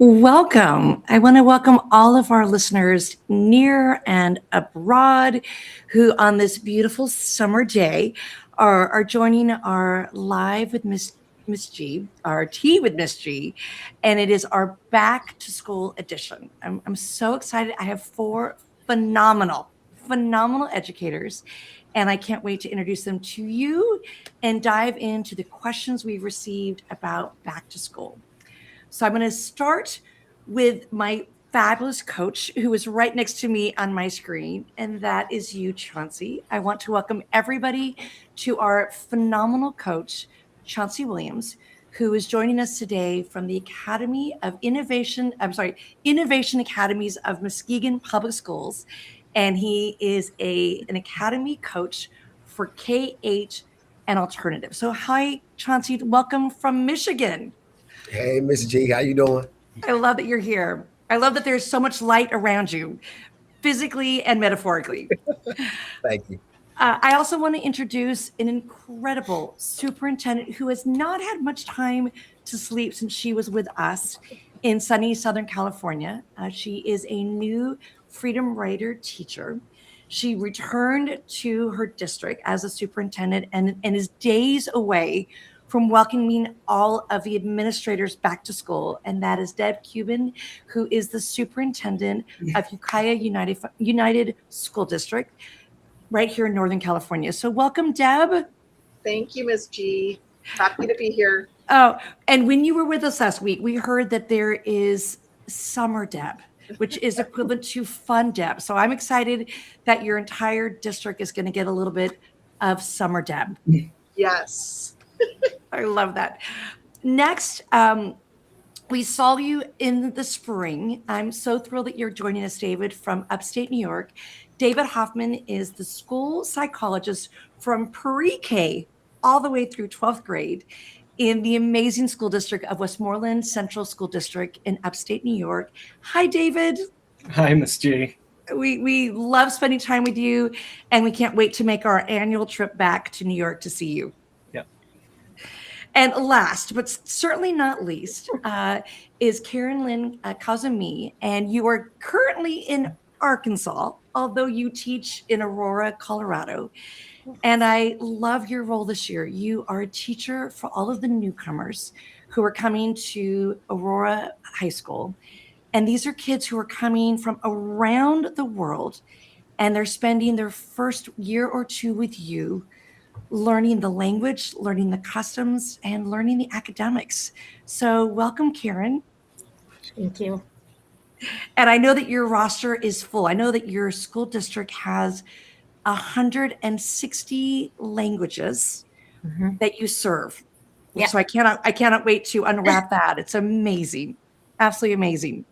Welcome. I want to welcome all of our listeners near and abroad who on this beautiful summer day are joining our live with Miss G, our tea with Miss G, and it is our back to school edition. I'm so excited. I have four phenomenal educators, and I can't wait to introduce them to you and dive into the questions we've received about back to school. So I'm going to start with my fabulous coach who is right next to me on my screen, and that is you, Chauncey. I want to welcome everybody to our phenomenal coach, Chauncey Williams, who is joining us today from the Innovation Academies of Muskegon Public Schools. And he is an academy coach for K-8 and alternative. So hi, Chauncey, welcome from Michigan. Hey, Miss G, how you doing? I love that you're here. I love that there's so much light around you, physically and metaphorically. Thank you. I also want to introduce an incredible superintendent who has not had much time to sleep since she was with us in sunny Southern California. She is a new Freedom Rider teacher. She returned to her district as a superintendent and is days away from welcoming all of the administrators back to school. And that is Deb Cuban, who is the superintendent of Ukiah United School District right here in Northern California. So welcome, Deb. Thank you, Ms. G. Happy to be here. Oh, and when you were with us last week, we heard that there is Summer Deb, which is equivalent to Fun Deb. So I'm excited that your entire district is going to get a little bit of Summer Deb. Yes. I love that. Next, we saw you in the spring. I'm so thrilled that you're joining us, David, from upstate New York. David Hoffman is the school psychologist from pre-K all the way through 12th grade in the amazing school district of Westmoreland Central School District in upstate New York. Hi, David. Hi, Miss G. We love spending time with you, and we can't wait to make our annual trip back to New York to see you. Yep. And last, but certainly not least, is Karen Lynn Kazumi, and you are currently in Arkansas, although you teach in Aurora, Colorado. And I love your role this year. You are a teacher for all of the newcomers who are coming to Aurora High School. And these are kids who are coming from around the world, and they're spending their first year or two with you, learning the language, learning the customs, and learning the academics. So welcome, Karen. Thank you. And I know that your roster is full. I know that your school district has 160 languages that you serve. Yeah. So I cannot wait to unwrap that. It's amazing. Absolutely amazing.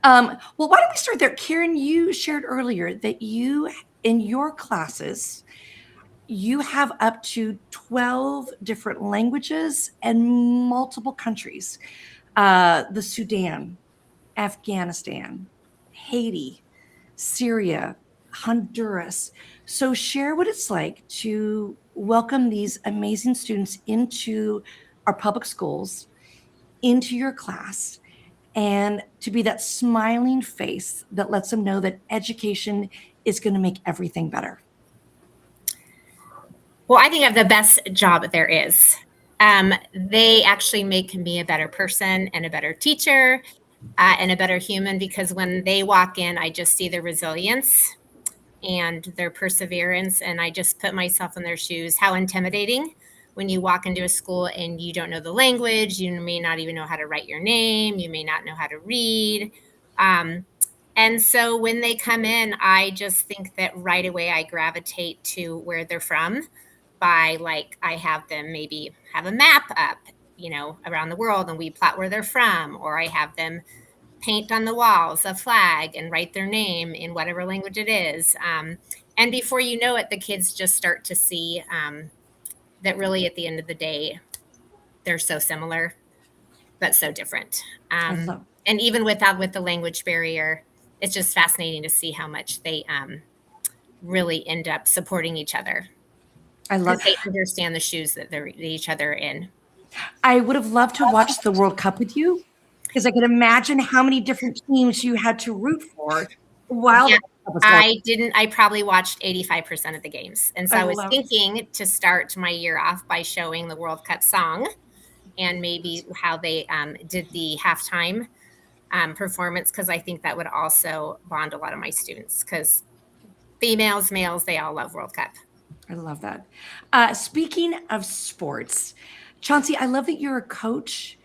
Well, why don't we start there? Karen, you shared earlier that you, in your classes, you have up to 12 different languages and multiple countries. The Sudan, Afghanistan, Haiti, Syria, Honduras. So share what it's like to welcome these amazing students into our public schools, into your class, and to be that smiling face that lets them know that education is going to make everything better. Well, I think I have the best job there is. They actually make me a better person and a better teacher and a better human, because when they walk in, I just see their resilience and their perseverance, and I just put myself in their shoes. How intimidating when you walk into a school and you don't know the language, you may not even know how to write your name, you may not know how to read. And so when they come in, I just think that right away I gravitate to where they're from by, like, I have them maybe have a map up, around the world, and we plot where they're from, or I have them paint on the walls a flag and write their name in whatever language it is. And before you know it, the kids just start to see that really at the end of the day, they're so similar, but so different. And even with the language barrier, it's just fascinating to see how much they really end up supporting each other. I love they understand the shoes that they're each other in. I would have loved to watch the World Cup with you. Because I can imagine how many different teams you had to root for while Yeah, the World Cup was going. I probably watched 85% of the games. And so I I was love it. thinking to start my year off by showing the World Cup song and maybe how they did the halftime performance, because I think that would also bond a lot of my students, because females, males, they all love World Cup. I love that. Speaking of sports, Chauncey, I love that you're a coach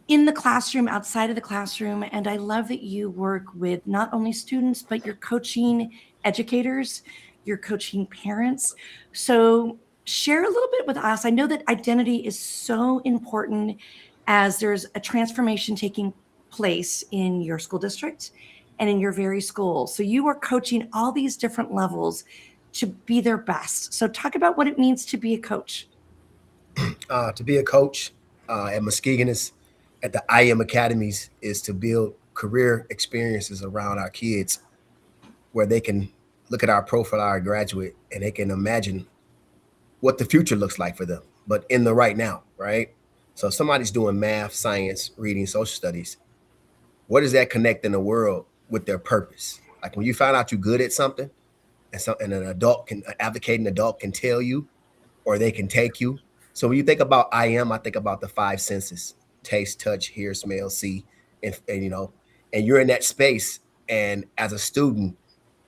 in the classroom, outside of the classroom, and I love that you work with not only students, but you're coaching educators, you're coaching parents. So share a little bit with us. I know that identity is so important as there's a transformation taking place in your school district and in your very school. So you are coaching all these different levels to be their best. So talk about what it means to be a coach. To be a coach at Muskegon is at the IM Academies is to build career experiences around our kids where they can look at our profile, our graduate, and they can imagine what the future looks like for them, but in the right now, right? So if somebody's doing math, science, reading, social studies, what does that connect in the world with their purpose? Like when you find out you're good at something, and an adult can advocating adult can tell you, or they can take you. So when you think about I think about the five senses: taste, touch, hear, smell, see, and and you're in that space. And as a student,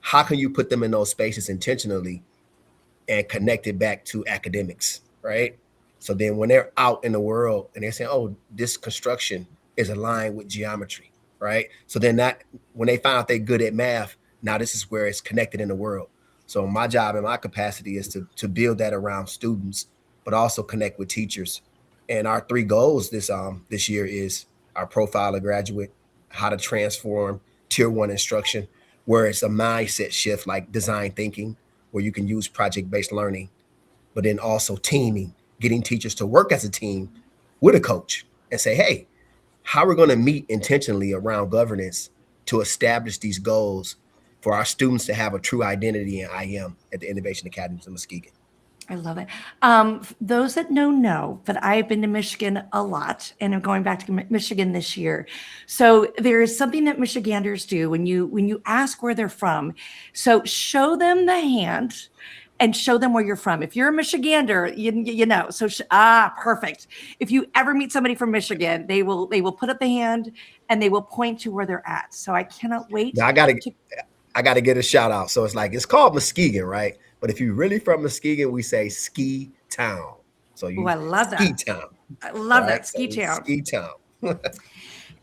how can you put them in those spaces intentionally and connect it back to academics, right? So then when they're out in the world and they're saying, oh, this construction is aligned with geometry, right? So then that when they find out they're good at math, now this is where it's connected in the world. So my job and my capacity is to build that around students, but also connect with teachers. And our three goals this year is our profile of graduate, how to transform tier one instruction, where it's a mindset shift like design thinking, where you can use project-based learning, but then also teaming, getting teachers to work as a team with a coach and say, hey, how we're going to meet intentionally around governance to establish these goals for our students to have a true identity in IM at the Innovation Academies of Muskegon. I love it. Those that know, but I've been to Michigan a lot, and I'm going back to Michigan this year. So there is something that Michiganders do when you ask where they're from. So show them the hand and show them where you're from. If you're a Michigander, you know. So perfect. If you ever meet somebody from Michigan, they will put up the hand and they will point to where they're at. So I cannot wait. Now I gotta get a shout out. So it's called Muskegon, right? But if you're really from Muskegon, we say ski town. So I love ski that. town. I love Right? that ski So town. ski town.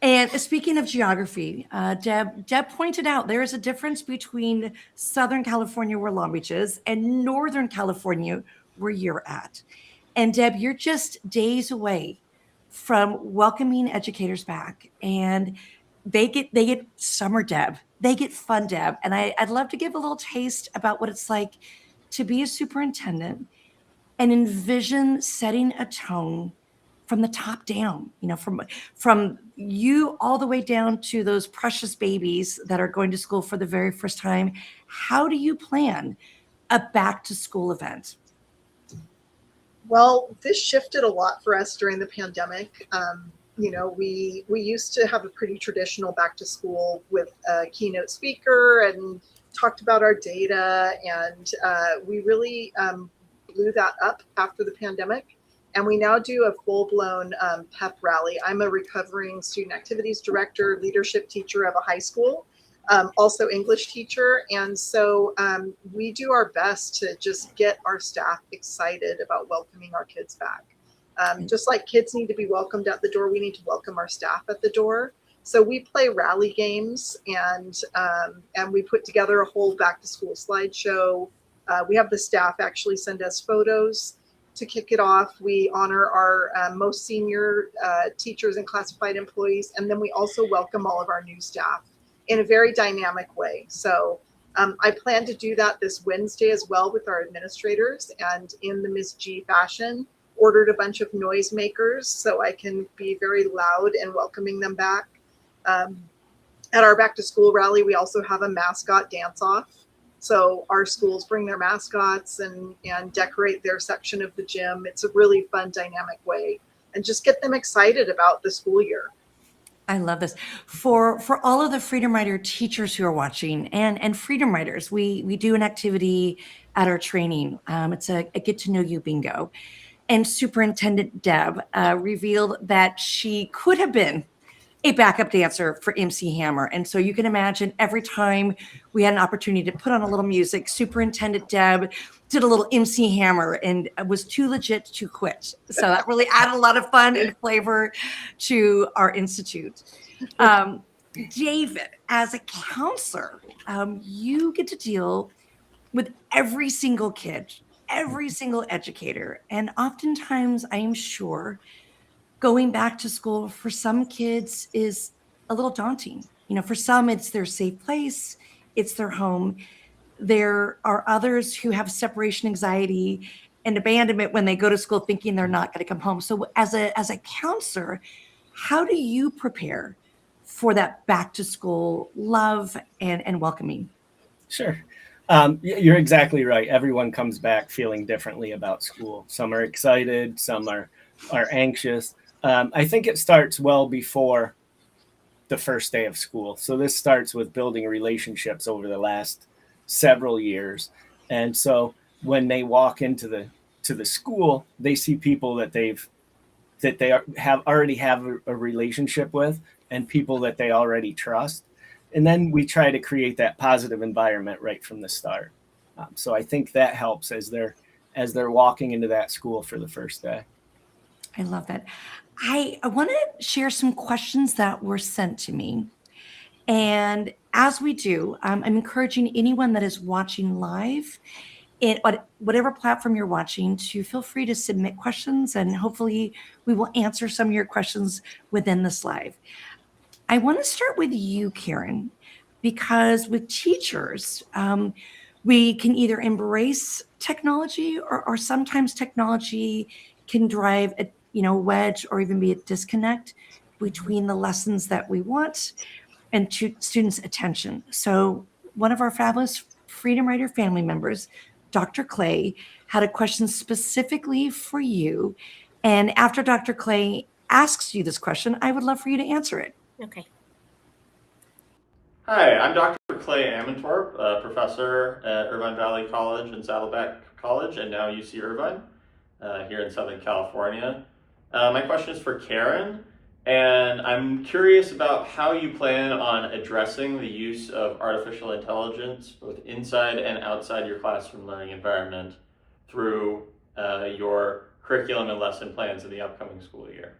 And speaking of geography, Deb pointed out there is a difference between Southern California, where Long Beach is, and Northern California, where you're at. And Deb, you're just days away from welcoming educators back, and they get summer Deb, they get fun Deb, and I'd love to give a little taste about what it's like to be a superintendent and envision setting a tone from the top down, from you all the way down to those precious babies that are going to school for the very first time. How do you plan a back to school event? Well, this shifted a lot for us during the pandemic. We used to have a pretty traditional back to school with a keynote speaker and talked about our data, and we really blew that up after the pandemic. And we now do a full-blown pep rally. I'm a recovering student activities director, leadership teacher of a high school, also English teacher. And so we do our best to just get our staff excited about welcoming our kids back. Just like kids need to be welcomed at the door, we need to welcome our staff at the door. So we play rally games, and we put together a whole back to school slideshow. We have the staff actually send us photos to kick it off. We honor our most senior teachers and classified employees, and then we also welcome all of our new staff in a very dynamic way. So I plan to do that this Wednesday as well with our administrators, and in the Ms. G fashion, ordered a bunch of noisemakers so I can be very loud and welcoming them back. At our back to school rally, we also have a mascot dance off. So our schools bring their mascots and decorate their section of the gym. It's a really fun, dynamic way, and just get them excited about the school year. I love this. For all of the Freedom Rider teachers who are watching and Freedom Riders, we do an activity at our training. It's a get to know you bingo. And Superintendent Deb revealed that she could have been a backup dancer for MC Hammer. And so you can imagine every time we had an opportunity to put on a little music, Superintendent Deb did a little MC Hammer and was too legit to quit. So that really added a lot of fun and flavor to our institute. David, as a counselor, you get to deal with every single kid, every single educator. And oftentimes, I am sure going back to school for some kids is a little daunting. For some, it's their safe place, it's their home. There are others who have separation anxiety and abandonment when they go to school thinking they're not going to come home. So as a counselor, how do you prepare for that back to school love and welcoming? Sure. You're exactly right. Everyone comes back feeling differently about school. Some are excited, some are anxious. I think it starts well before the first day of school. So this starts with building relationships over the last several years. And so when they walk into the school, they see people that they already have a relationship with and people that they already trust. And then we try to create that positive environment right from the start. So I think that helps as they're walking into that school for the first day. I love that. I want to share some questions that were sent to me. And as we do, I'm encouraging anyone that is watching live in whatever platform you're watching to feel free to submit questions, and hopefully we will answer some of your questions within this live. I want to start with you, Karen, because with teachers, we can either embrace technology or sometimes technology can drive a wedge or even be a disconnect between the lessons that we want and students' attention. So one of our fabulous Freedom Rider family members, Dr. Clay, had a question specifically for you. And after Dr. Clay asks you this question, I would love for you to answer it. Okay. Hi, I'm Dr. Clay Amantorp, a professor at Irvine Valley College and Saddleback College, and now UC Irvine here in Southern California. My question is for Karen, and I'm curious about how you plan on addressing the use of artificial intelligence both inside and outside your classroom learning environment through your curriculum and lesson plans in the upcoming school year.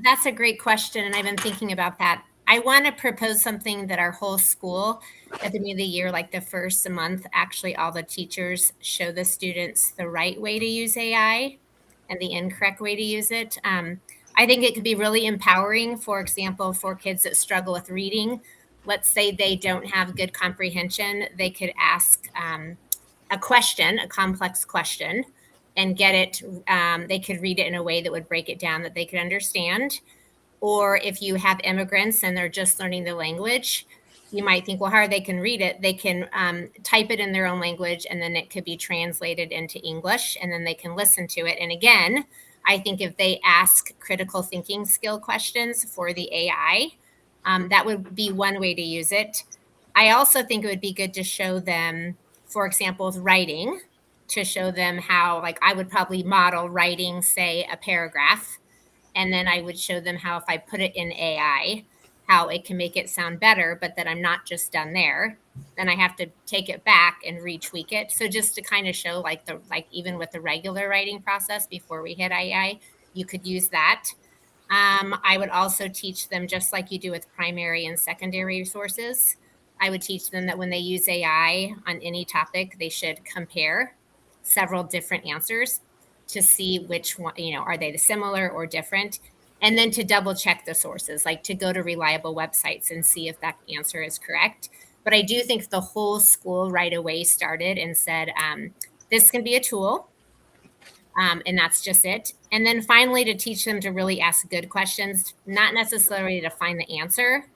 That's a great question, and I've been thinking about that. I want to propose something that our whole school at the beginning of the year, like the first month, actually all the teachers show the students the right way to use AI and the incorrect way to use it. I think it could be really empowering, for example, for kids that struggle with reading. Let's say they don't have good comprehension. They could ask a question, a complex question, and get it. They could read it in a way that would break it down that they could understand. Or if you have immigrants and they're just learning the language, you might think, well, how they can read it? They can type it in their own language, and then it could be translated into English, and then they can listen to it. And again, I think if they ask critical thinking skill questions for the AI, that would be one way to use it. I also think it would be good to show them, for example, with writing, to show them how, like, I would probably model writing, say, a paragraph. And then I would show them how if I put it in AI, how it can make it sound better, but that I'm not just done there. Then I have to take it back and retweak it. So just to kind of show like even with the regular writing process before we hit AI, you could use that. I would also teach them, just like you do with primary and secondary resources, I would teach them that when they use AI on any topic, they should compare several different answers to see which one, are they similar or different? And then to double check the sources, like to go to reliable websites and see if that answer is correct. But I do think the whole school right away started and said, this can be a tool. And that's just it. And then finally, to teach them to really ask good questions, not necessarily to find the answer,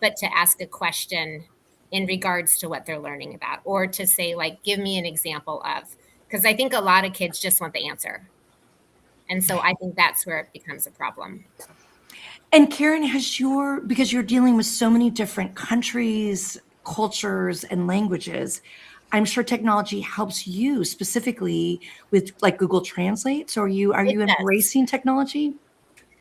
but to ask a question in regards to what they're learning about, or to say, like, give me an example of. Because I think a lot of kids just want the answer. And so I think that's where it becomes a problem. And Karen, because you're dealing with so many different countries, cultures, and languages, I'm sure technology helps you specifically with like Google Translate. So are It you does. embracing technology?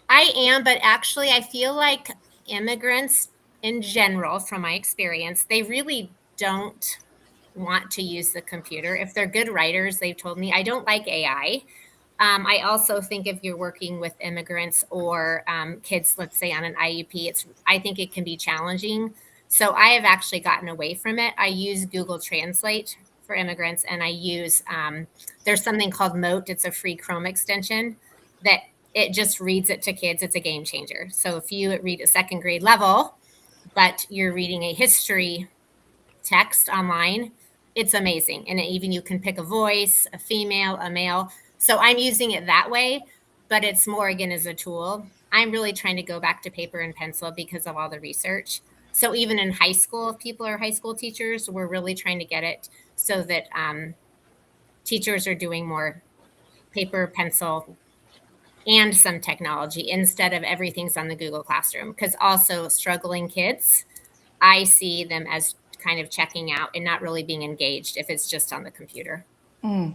I am, but actually, I feel like immigrants in general, from my experience, they really don't want to use the computer. If they're good writers, they've told me, I don't like AI. I also think if you're working with immigrants or kids, let's say on an IEP, I think it can be challenging. So I have actually gotten away from it. I use Google Translate for immigrants, and I use there's something called Moat. It's a free Chrome extension that it just reads it to kids. It's a game changer. So if you read a second grade level, but you're reading a history text online, it's amazing. And even you can pick a voice, a female, a male. So I'm using it that way, but it's more again as a tool. I'm really trying to go back to paper and pencil because of all the research. So even in high school, if people are high school teachers, we're really trying to get it so that teachers are doing more paper, pencil, and some technology instead of everything's on the Google Classroom. Because also struggling kids, I see them as kind of checking out and not really being engaged if it's just on the computer. Mm.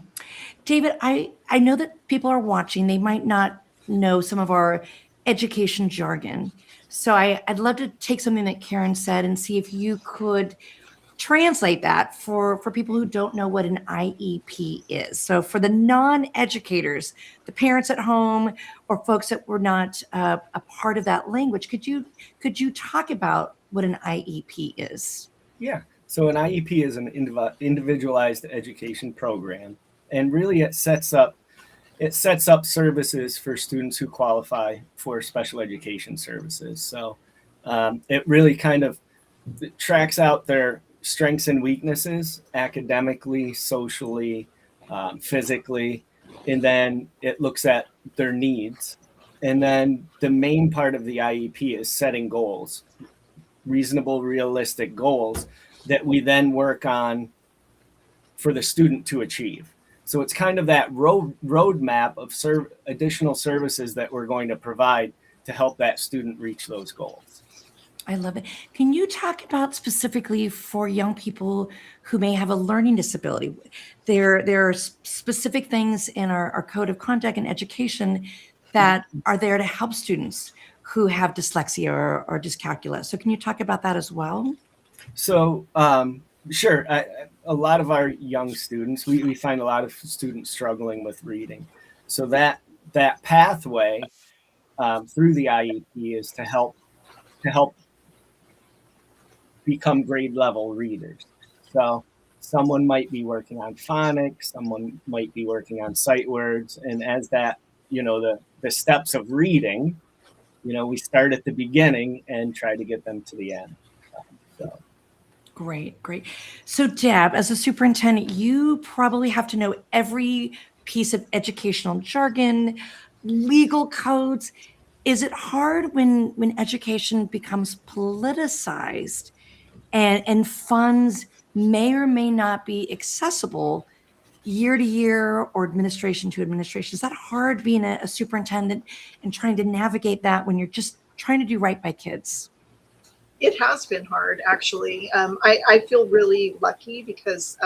David, I know that people are watching. They might not know some of our education jargon. So I'd love to take something that Karen said and see if you could translate that for people who don't know what an IEP is. So for the non-educators, the parents at home, or folks that were not a part of that language, could you talk about what an IEP is? Yeah. So an IEP is an individualized education program, and really it sets up services for students who qualify for special education services. So it really kind of tracks out their strengths and weaknesses academically, socially, physically, and then it looks at their needs. And then the main part of the IEP is setting goals, reasonable, realistic goals that we then work on for the student to achieve. So it's kind of that roadmap of additional services that we're going to provide to help that student reach those goals. I love it. Can you talk about specifically for young people who may have a learning disability? There are specific things in our code of conduct and education that are there to help students who have dyslexia or dyscalculia. So can you talk about that as well? So sure, a lot of our young students, we find a lot of students struggling with reading. So that pathway through the IEP is to help become grade level readers. So someone might be working on phonics, someone might be working on sight words, and as that, the steps of reading, we start at the beginning and try to get them to the end. So. Great, great. So Deb, as a superintendent, you probably have to know every piece of educational jargon, legal codes. Is it hard when education becomes politicized and funds may or may not be accessible year to year or administration to administration? Is that hard being a superintendent and trying to navigate that when you're just trying to do right by kids? It has been hard, actually. I feel really lucky because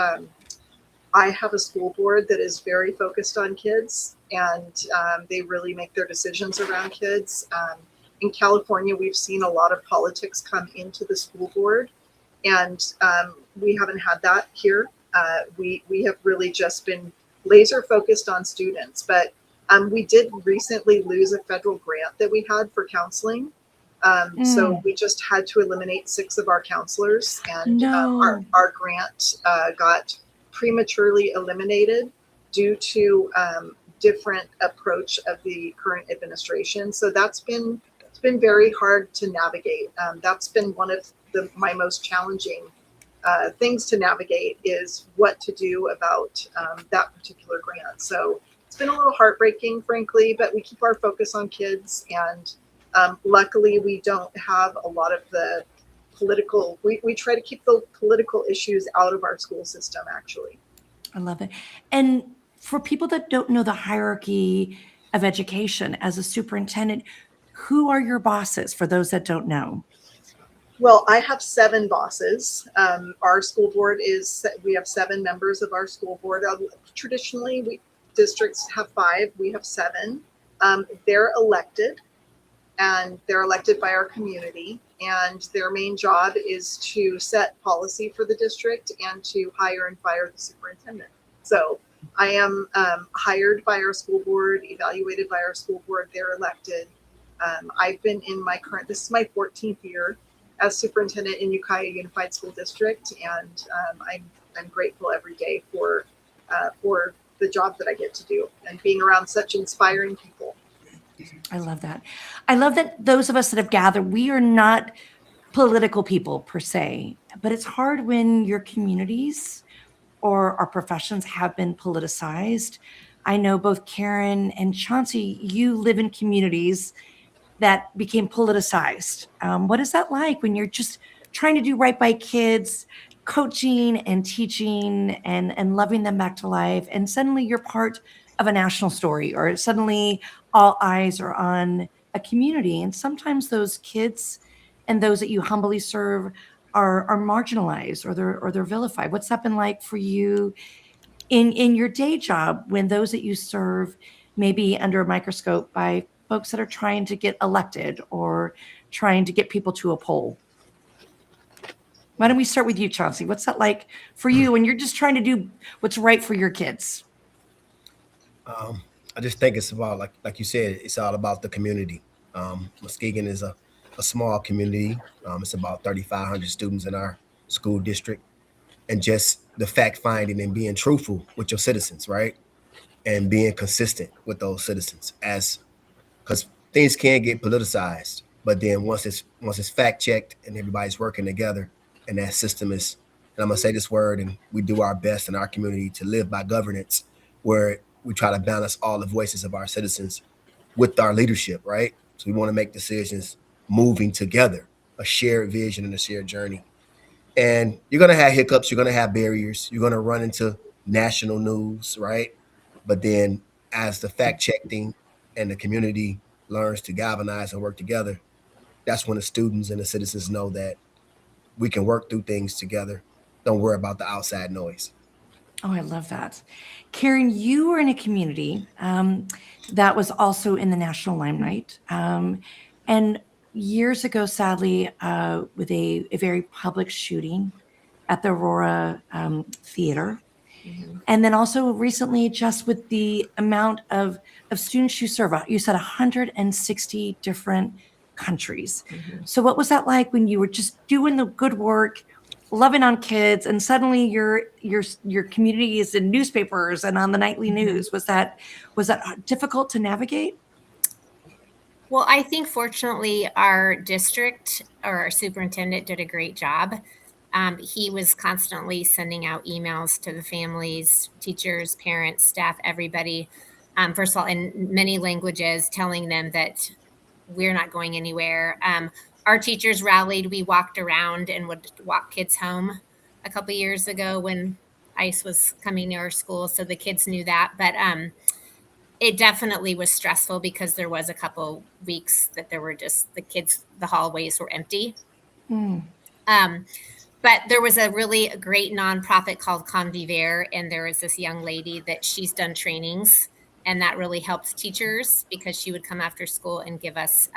I have a school board that is very focused on kids, and they really make their decisions around kids. In California, we've seen a lot of politics come into the school board, and we haven't had that here. We have really just been laser focused on students, but we did recently lose a federal grant that we had for counseling. So we just had to eliminate 6 of our counselors, and our grant got prematurely eliminated due to different approach of the current administration. So it's been very hard to navigate. That's been one of my most challenging things to navigate, is what to do about that particular grant. So it's been a little heartbreaking, frankly, but we keep our focus on kids, and luckily, we don't have a lot of the political, we try to keep the political issues out of our school system, actually. I love it. And for people that don't know the hierarchy of education as a superintendent, Who are your bosses for those that don't know? Well, I have 7 bosses. Our school board we have 7 members of our school board. Traditionally, districts have 5, we have 7. They're elected, and they're elected by our community. And their main job is to set policy for the district and to hire and fire the superintendent. So I am hired by our school board, evaluated by our school board, they're elected. I've been in this is my 14th year as superintendent in Ukiah Unified School District, and I'm grateful every day for the job that I get to do and being around such inspiring people. I love that. I love that those of us that have gathered, we are not political people per se, but it's hard when your communities or our professions have been politicized. I know both Karen and Chauncey, you live in communities that became politicized. What is that like when you're just trying to do right by kids, coaching and teaching and loving them back to life, and suddenly you're part of a national story, or suddenly all eyes are on a community, and sometimes those kids and those that you humbly serve are marginalized, or they're vilified. What's that been like for you in your day job when those that you serve may be under a microscope by folks that are trying to get elected or trying to get people to a poll? Why don't we start with you, Chauncey? What's that like for you when you're just trying to do what's right for your kids? I just think it's about, like you said, it's all about the community. Muskegon is a small community. It's about 3,500 students in our school district, and just the fact finding and being truthful with your citizens, right? And being consistent with those citizens, because things can get politicized, but then once it's fact checked and everybody's working together, and that system is, and I'm gonna say this word, and we do our best in our community to live by governance, where we try to balance all the voices of our citizens with our leadership, right? So we want to make decisions moving together, a shared vision and a shared journey. And you're gonna have hiccups, you're gonna have barriers, you're gonna run into national news, right? But then as the fact checking and the community learns to galvanize and work together, that's when the students and the citizens know that we can work through things together. Don't worry about the outside noise. Oh, I love that. Karen, you were in a community that was also in the national limelight. And years ago, sadly, with a very public shooting at the Aurora Theater. Mhm. And then also recently, just with the amount of students you serve, you said 160 different countries. Mhm. So what was that like when you were just doing the good work, loving on kids, and suddenly your community is in newspapers and on the nightly news? Was that difficult to navigate? Well, I think fortunately our district or our superintendent did a great job. He was constantly sending out emails to the families, teachers, parents, staff, everybody. First of all, in many languages, telling them that we're not going anywhere. Our teachers rallied. We walked around and would walk kids home a couple years ago when ICE was coming near our school, so the kids knew that. But it definitely was stressful because there was a couple weeks that there were just the hallways were empty. Mm. But there was a really great nonprofit called Conviver, and there is this young lady that she's done trainings, and that really helps teachers because she would come after school and give us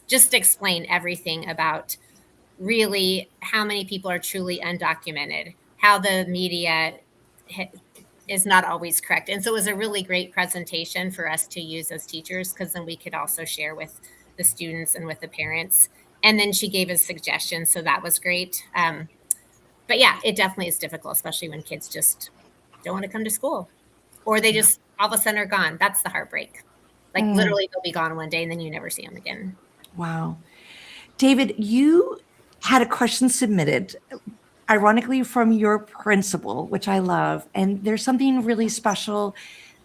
just explain everything about really how many people are truly undocumented, how the media is not always correct. And so it was a really great presentation for us to use as teachers, because then we could also share with the students and with the parents. And then she gave us suggestions, so that was great. But yeah, it definitely is difficult, especially when kids just don't want to come to school, or they just all of a sudden are gone. That's the heartbreak. Like literally they'll be gone one day and then you never see them again. Wow. David, you had a question submitted, ironically, from your principal, which I love. And there's something really special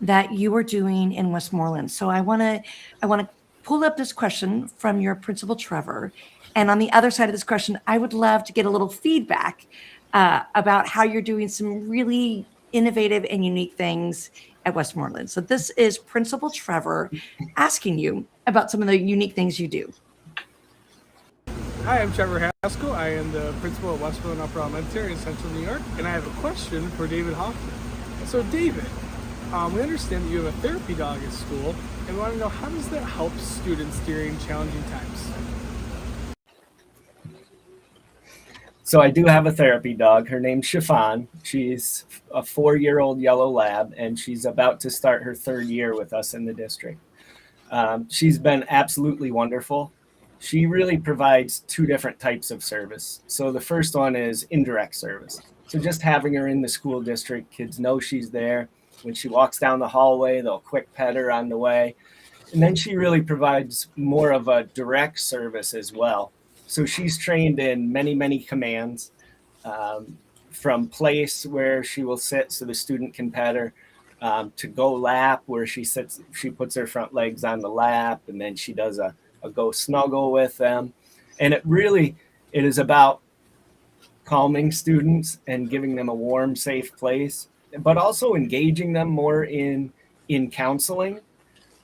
that you are doing in Westmoreland. So I want to pull up this question from your principal, Trevor. And on the other side of this question, I would love to get a little feedback about how you're doing some really innovative and unique things at Westmoreland. So this is Principal Trevor asking you about some of the unique things you do. Hi, I'm Trevor Haskell. I am the principal at Westmoreland Upper Elementary in Central New York, and I have a question for David Hoffman. So, David, we understand that you have a therapy dog at school, and we want to know, how does that help students during challenging times? So I do have a therapy dog. Her name's Chiffon. She's a 4-year-old yellow lab, and she's about to start her 3rd year with us in the district. She's been absolutely wonderful. She really provides 2 different types of service. So the first one is indirect service. So just having her in the school district, kids know she's there. When she walks down the hallway, they'll quick pet her on the way. And then she really provides more of a direct service as well. So she's trained in many, many commands, from place where she will sit so the student can pet her, to go lap where she sits, she puts her front legs on the lap, and then she does a go snuggle with them. And it is about calming students and giving them a warm, safe place, but also engaging them more in counseling.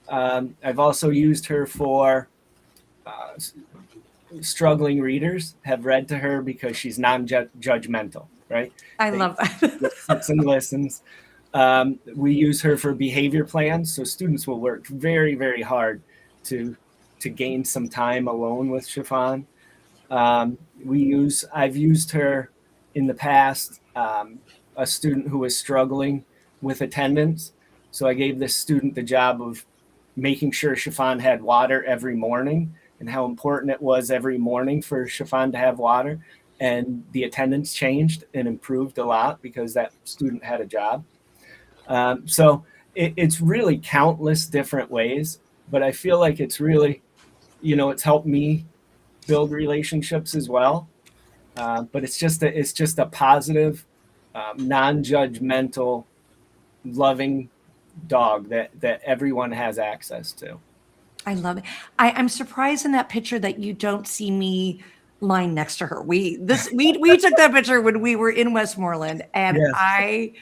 I've also used her for struggling readers have read to her because she's non-judgmental, right? I love that. Sits and listens. We use her for behavior plans. So students will work very, very hard to gain some time alone with Chiffon. I've used her in the past, a student who was struggling with attendance. So I gave this student the job of making sure Chiffon had water every morning, and how important it was every morning for Chiffon to have water. And the attendance changed and improved a lot because that student had a job. So it's really countless different ways, but I feel like it's really, it's helped me build relationships as well. But it's just a positive, non-judgmental, loving dog that everyone has access to. I love it. I'm surprised in that picture that you don't see me lying next to her. We took that picture when we were in Westmoreland, and yes. I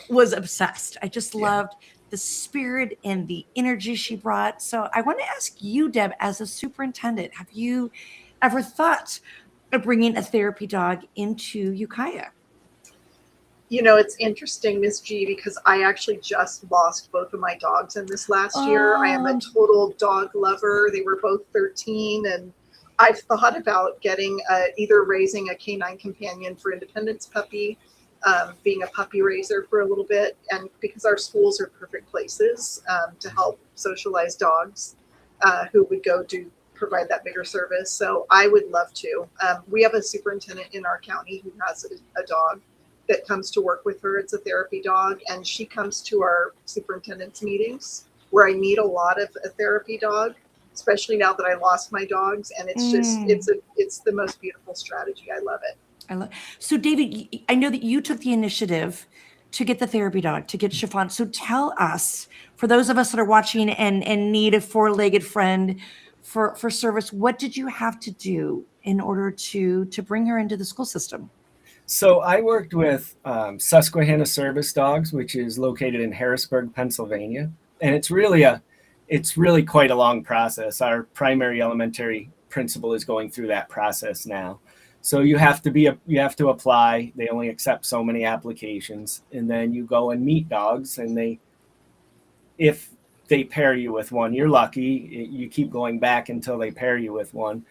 was obsessed. I just loved the spirit and the energy she brought. So I want to ask you, Deb, as a superintendent, have you ever thought of bringing a therapy dog into Ukiah? It's interesting, Miss G, because I actually just lost both of my dogs in this last year. I am a total dog lover. They were both 13, and I've thought about getting either raising a canine companion for Independence puppy, being a puppy raiser for a little bit, and because our schools are perfect places to help socialize dogs who would go to provide that bigger service. So I would love to. We have a superintendent in our county who has a dog that comes to work with her. It's a therapy dog, and she comes to our superintendent's meetings where I meet a lot of a therapy dog, especially now that I lost my dogs. And it's just, it's the most beautiful strategy. I love it. So David, I know that you took the initiative to get the therapy dog, to get Chiffon. So tell us, for those of us that are watching and need a 4-legged friend for service, what did you have to do in order to bring her into the school system? So I worked with Susquehanna Service Dogs, which is located in Harrisburg, Pennsylvania. And it's really quite a long process. Our primary elementary principal is going through that process now. So you have to apply. They only accept so many applications, and then you go and meet dogs, and if they pair you with one, you're lucky. You keep going back until they pair you with one.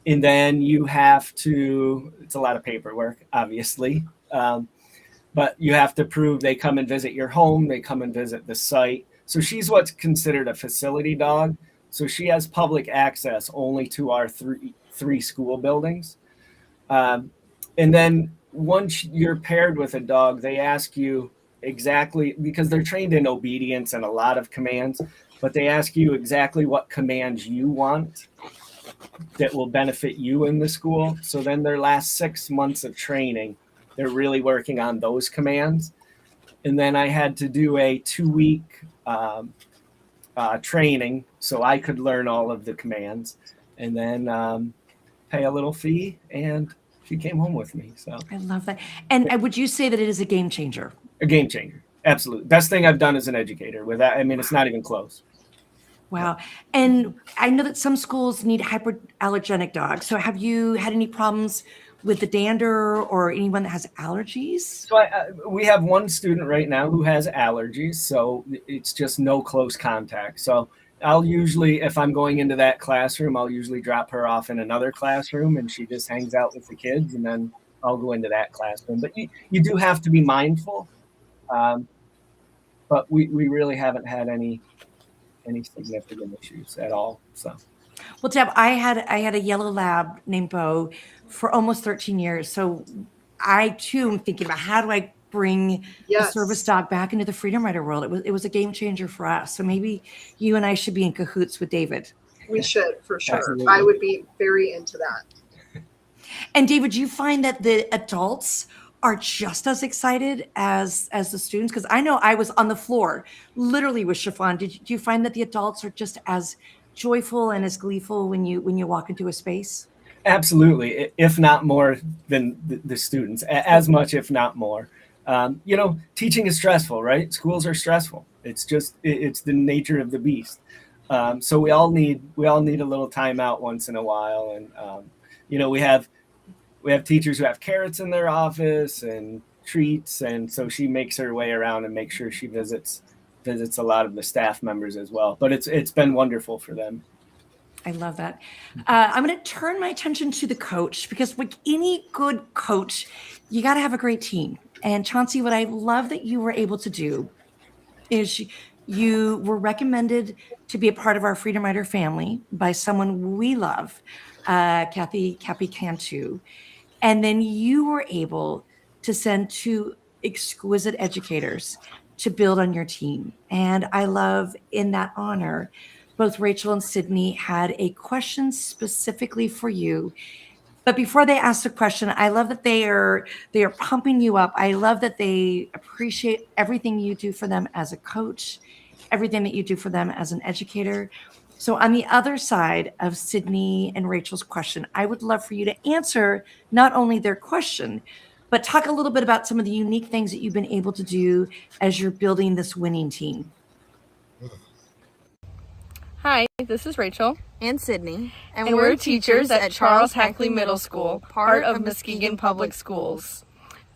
And then you have to, it's a lot of paperwork, obviously, but you have to prove they come and visit your home, they come and visit the site. So she's what's considered a facility dog. So she has public access only to our three school buildings. And then once you're paired with a dog, they ask you exactly, because they're trained in obedience and a lot of commands, but they ask you exactly what commands you want that will benefit you in the school. So then their last 6 months of training, they're really working on those commands. And then I had to do a 2-week training so I could learn all of the commands, and then pay a little fee, and she came home with me. So I love that. And would you say that it is a game changer? A game changer. Absolutely. Best thing I've done as an educator with that. I mean, it's not even close. Wow. And I know that some schools need hyperallergenic dogs. So have you had any problems with the dander or anyone that has allergies? So we have one student right now who has allergies, so it's just no close contact. So I'll usually, if I'm going into that classroom, I'll usually drop her off in another classroom and she just hangs out with the kids, and then I'll go into that classroom. But you do have to be mindful. But we really haven't had any significant issues at all. So. Well, Deb, I had a yellow lab named Bo for almost 13 years. So I too am thinking about how do I bring a service dog back into the Freedom Rider world. It was a game changer for us. So maybe you and I should be in cahoots with David. We should, for sure. Absolutely. I would be very into that. And David, you find that the adults are just as excited as the students? Because I know I was on the floor, literally with chiffon. Do you find that the adults are just as joyful and as gleeful when you walk into a space? Absolutely, if not more than the students, as much, if not more. Teaching is stressful, right? Schools are stressful. It's the nature of the beast. So we all need a little time out once in a while, and we have teachers who have carrots in their office and treats, and so she makes her way around and makes sure she visits a lot of the staff members as well. But it's been wonderful for them. I love that. I'm going to turn my attention to the coach, because like any good coach, you got to have a great team. And Chauncey, what I love that you were able to do is you were recommended to be a part of our Freedom Rider family by someone we love, Kathy Cantu. And then you were able to send two exquisite educators to build on your team. And I love, in that honor, both Rachel and Sydney had a question specifically for you. But before they ask the question, I love that they are pumping you up. I love that they appreciate everything you do for them as a coach, everything that you do for them as an educator. So on the other side of Sydney and Rachel's question, I would love for you to answer not only their question, but talk a little bit about some of the unique things that you've been able to do as you're building this winning team. Hi, this is Rachel. And Sydney. And we're teachers at Charles Hackley Middle School, part of Muskegon Public Schools.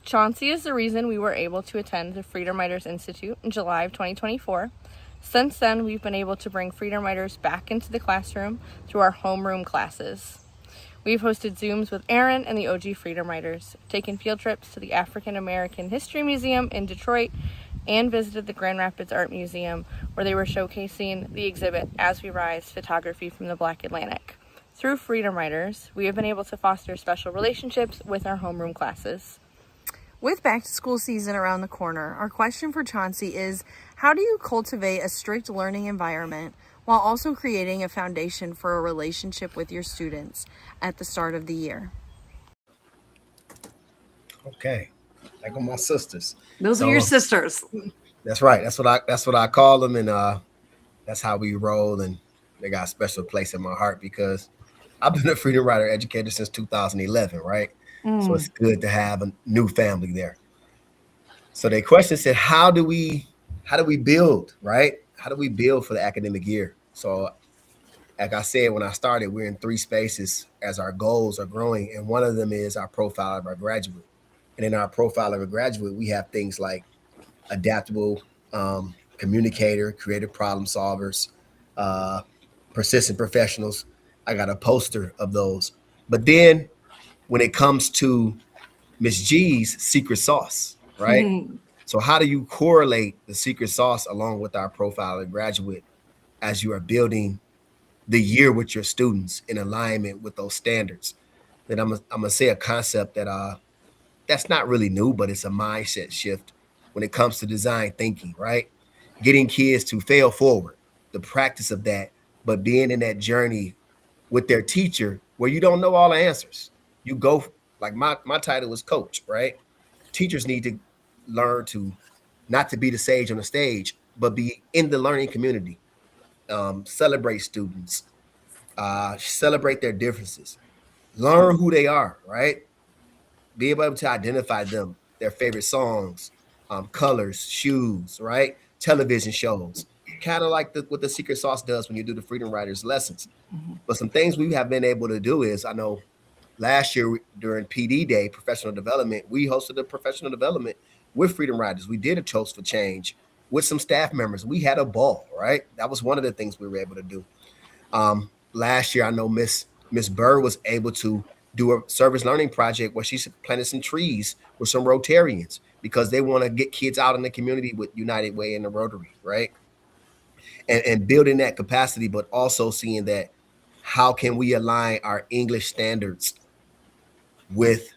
Chauncey is the reason we were able to attend the Freedom Riders Institute in July of 2024. Since then, we've been able to bring Freedom Riders back into the classroom through our homeroom classes. We've hosted Zooms with Erin and the OG Freedom Riders, taken field trips to the African American History Museum in Detroit, and visited the Grand Rapids Art Museum, where they were showcasing the exhibit As We Rise, Photography from the Black Atlantic. Through Freedom Riders, we have been able to foster special relationships with our homeroom classes. With back to school season around the corner, our question for Chauncey is, how do you cultivate a strict learning environment while also creating a foundation for a relationship with your students at the start of the year? Okay, like with my sisters. Those are your sisters. That's right. That's what I call them, and that's how we roll. And they got a special place in my heart because I've been a Freedom Rider educator since 2011, right? So it's good to have a new family there. So the question said, how do we build, right? How do we build for the academic year? So like I said, when I started, we're in 3 spaces as our goals are growing. And one of them is our profile of our graduate. And in our profile of a graduate, we have things like adaptable communicator, creative problem solvers, persistent professionals. I got a poster of those. But then when it comes to Miss G's secret sauce, right? So how do you correlate the secret sauce along with our profile of graduate as you are building the year with your students in alignment with those standards? Then I'm gonna say a concept that that's not really new, but it's a mindset shift when it comes to design thinking, right? Getting kids to fail forward, the practice of that, but being in that journey with their teacher where you don't know all the answers. You go, like my title is coach, right? Teachers need to learn to not to be the sage on the stage, but be in the learning community. Celebrate students, celebrate their differences, learn who they are, right? Be able to identify them, their favorite songs, colors, shoes, right? Television shows. kind of like what the secret sauce does when you do the Freedom Riders lessons. Mhm. But some things we have been able to do is, I know last year during PD Day, professional development, we hosted a professional development with Freedom Riders. We did a toast for change with some staff members. We had a ball, right? That was one of the things we were able to do. Last year, I know Miss Burr was able to do a service learning project where she planted some trees with some Rotarians because they want to get kids out in the community with United Way and the Rotary, right? And building that capacity, but also seeing that how can we align our English standards with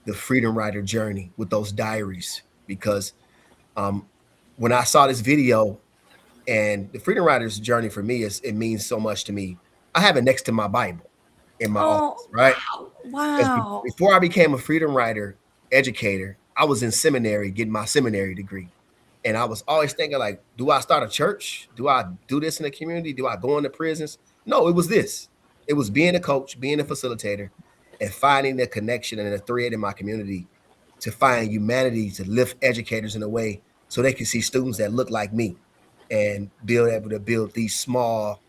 the Freedom Rider journey, with those diaries? Because when I saw this video, and the Freedom Riders journey for me it means so much to me. I have it next to my Bible in my office, Oh, right? wow. Because Wow. before I became a Freedom Rider educator, I was in seminary getting my seminary degree. And I was always thinking, like, do I start a church? Do I do this in the community? Do I go into prisons? No, it was this. It was being a coach, being a facilitator, and finding the connection and the thread in my community to find humanity, to lift educators in a way so they can see students that look like me and able to build these small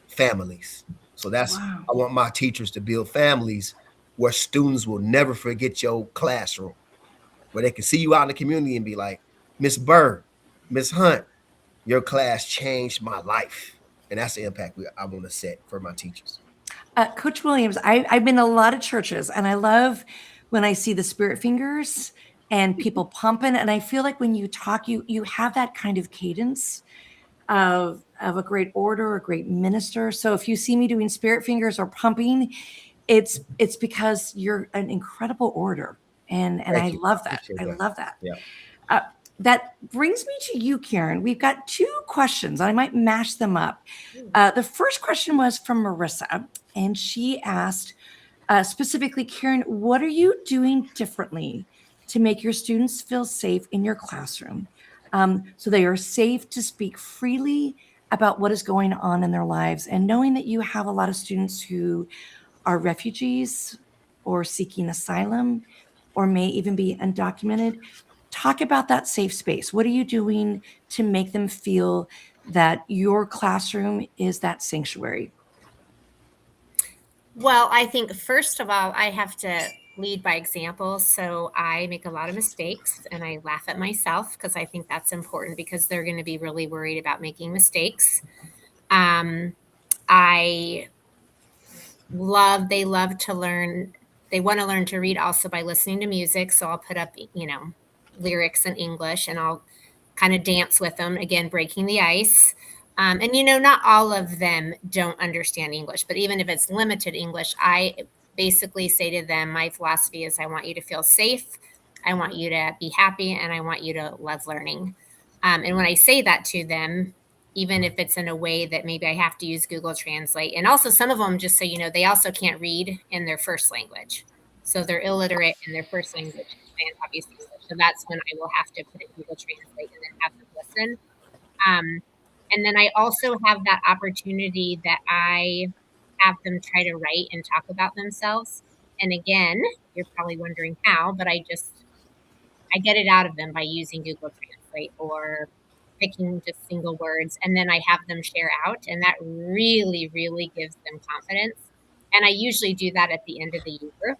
families. So that's, Wow. I want my teachers to build families where students will never forget your classroom, where they can see you out in the community and be like, Miss Burr, Miss Hunt, your class changed my life. And that's the impact I want to set for my teachers. Coach Williams, I've been in a lot of churches, and I love when I see the spirit fingers and people pumping. And I feel like when you talk, you have that kind of cadence of a great orator, a great minister. So if you see me doing spirit fingers or pumping, it's because you're an incredible orator, and Thank I you. love I that. appreciate I that. love that. Yeah. Uh, that brings me to you, Karen. We've got two questions. I might mash them up. The first question was from Marissa, and she asked specifically, Karen, what are you doing differently to make your students feel safe in your classroom, so they are safe to speak freely about what is going on in their lives? And knowing that you have a lot of students who are refugees or seeking asylum or may even be undocumented, talk about that safe space. What are you doing to make them feel that your classroom is that sanctuary? Well, I think first of all, I have to lead by example. So I make a lot of mistakes and I laugh at myself because I think that's important because they're going to be really worried about making mistakes. I they love to learn. They want to learn to read also by listening to music. So I'll put up, lyrics in English and I'll kind of dance with them, again, breaking the ice. And not all of them don't understand English, but even if it's limited English, I basically say to them, my philosophy is I want you to feel safe, I want you to be happy, and I want you to love learning. And when I say that to them, even if it's in a way that maybe I have to use Google Translate, and also some of them, just so you know, they also can't read in their first language. So they're illiterate in their first language and obviously English. So that's when I will have to put it in Google Translate and then have them listen. And then I also have that opportunity that I have them try to write and talk about themselves. And again, you're probably wondering how, but I get it out of them by using Google Translate or picking just single words. And then I have them share out. And that really, really gives them confidence. And I usually do that at the end of the year.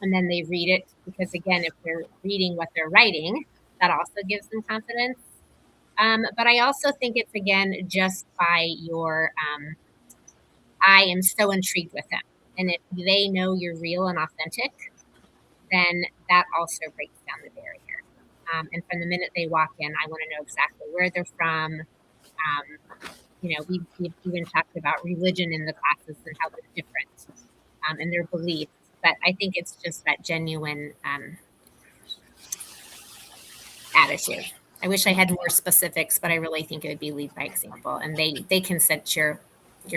And then they read it because, again, if they're reading what they're writing, that also gives them confidence. But I also think it's, again, just by I am so intrigued with them. And if they know you're real and authentic, then that also breaks down the barrier. And from the minute they walk in, I want to know exactly where they're from. We've even talked about religion in the classes and how they're different and their beliefs. But I think it's just that genuine attitude. I wish I had more specifics, but I really think it would be lead by example, and they can sense your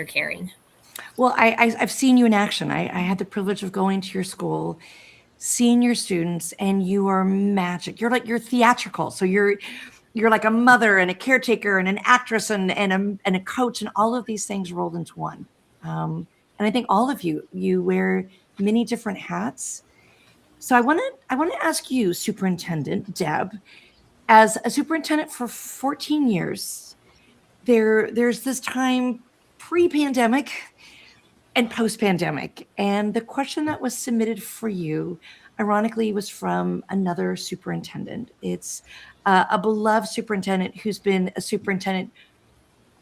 caring. Well, I've seen you in action. I had the privilege of going to your school, seeing your students, and you are magic. You're theatrical. So you're like a mother and a caretaker and an actress and a coach and all of these things rolled into one. And I think all of you wear many different hats. So I want to ask you, Superintendent Deb, as a superintendent for 14 years, there's this time pre-pandemic and post-pandemic. And the question that was submitted for you, ironically, was from another superintendent. It's a beloved superintendent who's been a superintendent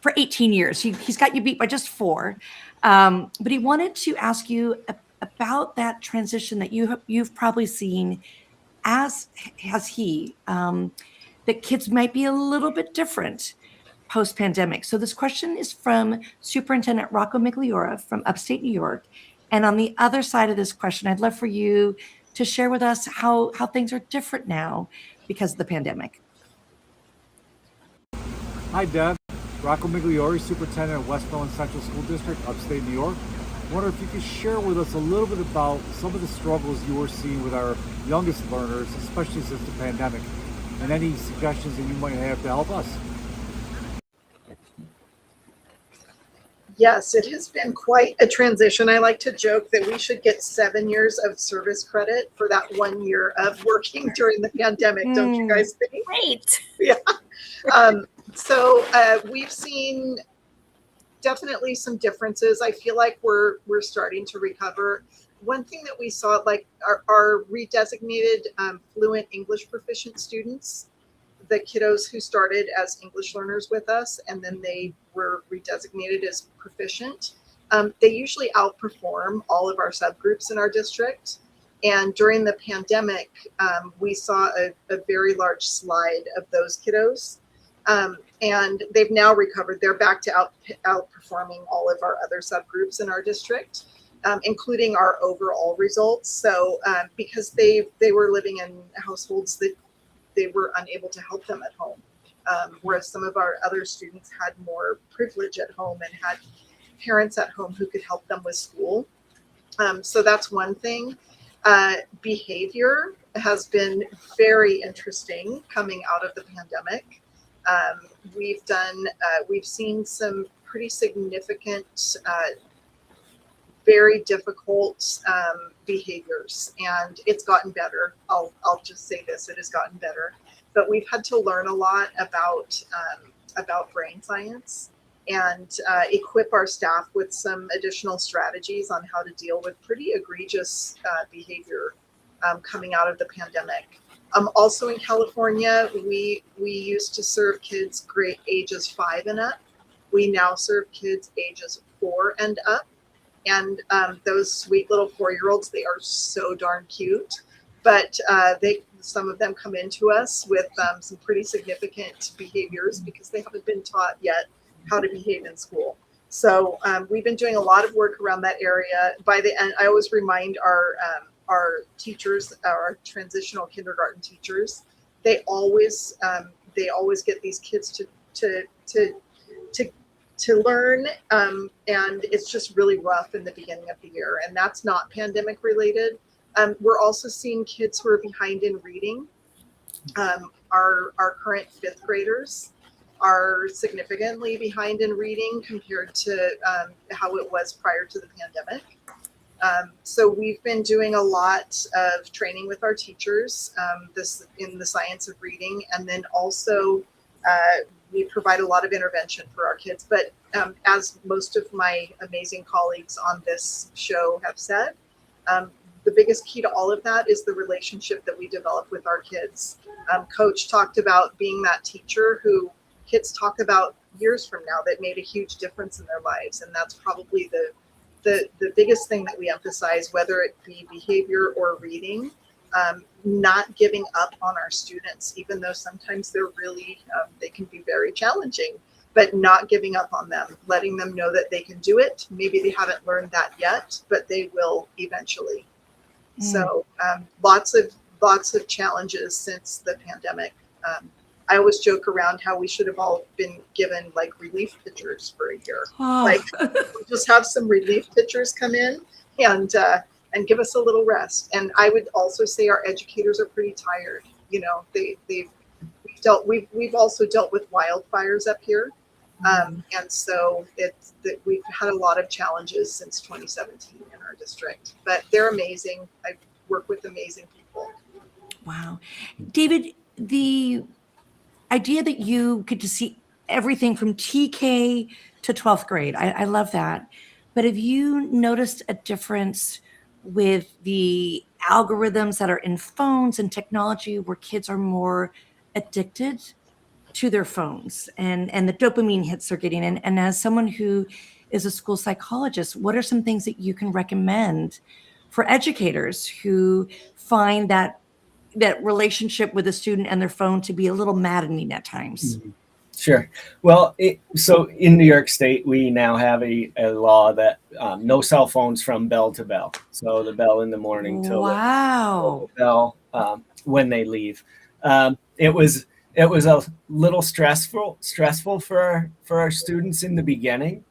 for 18 years. He's got you beat by just 4. But he wanted to ask you about that transition that you've probably seen, as has he, that kids might be a little bit different post-pandemic. So this question is from Superintendent Rocco Migliora from upstate New York. And on the other side of this question, I'd love for you to share with us how things are different now because of the pandemic. Hi, Deb. Rocco Migliori, Superintendent of Westmoreland Central School District, upstate New York. I wonder if you could share with us a little bit about some of the struggles you were seeing with our youngest learners, especially since the pandemic, and any suggestions that you might have to help us. Yes, it has been quite a transition. I like to joke that we should get 7 years of service credit for that 1 year of working during the pandemic. Don't you guys think? Great. Yeah. So we've seen definitely some differences. I feel like we're starting to recover. One thing that we saw, like our redesignated fluent English proficient students, the kiddos who started as English learners with us and then they were redesignated as proficient, they usually outperform all of our subgroups in our district. And during the pandemic, we saw a very large slide of those kiddos. And they've now recovered. They're back to outperforming all of our other subgroups in our district, including our overall results. So because they were living in households that they were unable to help them at home, whereas some of our other students had more privilege at home and had parents at home who could help them with school. So that's one thing. Behavior has been very interesting coming out of the pandemic. We've seen some pretty significant, very difficult behaviors, and it's gotten better. I'll just say this: it has gotten better. But we've had to learn a lot about brain science and equip our staff with some additional strategies on how to deal with pretty egregious behavior coming out of the pandemic. Also in California, we used to serve kids grade ages 5 and up. We now serve kids ages 4 and up. And those sweet little 4-year-olds, they are so darn cute. But some of them come into us with some pretty significant behaviors because they haven't been taught yet how to behave in school. So we've been doing a lot of work around that area. By the end, I always remind our teachers, our transitional kindergarten teachers, they always get these kids to learn, and it's just really rough in the beginning of the year, and that's not pandemic related. We're also seeing kids who are behind in reading. Our current 5th graders are significantly behind in reading compared to how it was prior to the pandemic. So we've been doing a lot of training with our teachers, this in the science of reading, and then also we provide a lot of intervention for our kids. But as most of my amazing colleagues on this show have said, the biggest key to all of that is the relationship that we develop with our kids. Coach talked about being that teacher who kids talk about years from now that made a huge difference in their lives, and that's probably the biggest thing that we emphasize, whether it be behavior or reading. Not giving up on our students, even though sometimes they're really, they can be very challenging, but not giving up on them, letting them know that they can do it. Maybe they haven't learned that yet, but they will eventually. So lots of challenges since the pandemic. I always joke around how we should have all been given like relief pitchers for a year. Like just have some relief pitchers come in and give us a little rest. And I would also say our educators are pretty tired. You know, we've also dealt with wildfires up here. And so we've had a lot of challenges since 2017 in our district, but they're amazing. I work with amazing people. Wow. David, the idea that you get to see everything from TK to 12th grade. I love that. But have you noticed a difference with the algorithms that are in phones and technology where kids are more addicted to their phones and the dopamine hits they're getting? And as someone who is a school psychologist, what are some things that you can recommend for educators who find that relationship with a student and their phone to be a little maddening at times? Sure. Well, so in New York State, we now have a law that no cell phones from bell to bell. So the bell in the morning till Wow. the bell when they leave. It was a little stressful for our students in the beginning.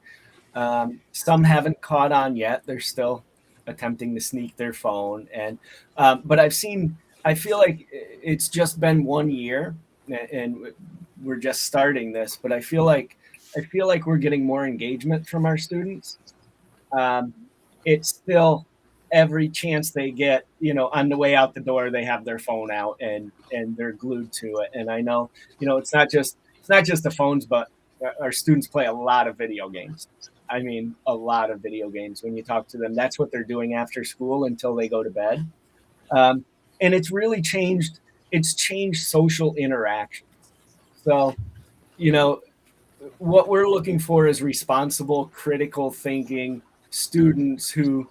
Some haven't caught on yet. They're still attempting to sneak their phone, and but I feel like it's just been 1 year, and we're just starting this. But I feel like we're getting more engagement from our students. It's still every chance they get, on the way out the door, they have their phone out and they're glued to it. And I know, it's not just the phones, but our students play a lot of video games. I mean, a lot of video games. When you talk to them, that's what they're doing after school until they go to bed. And it's really changed. It's changed social interactions. So, what we're looking for is responsible, critical thinking students who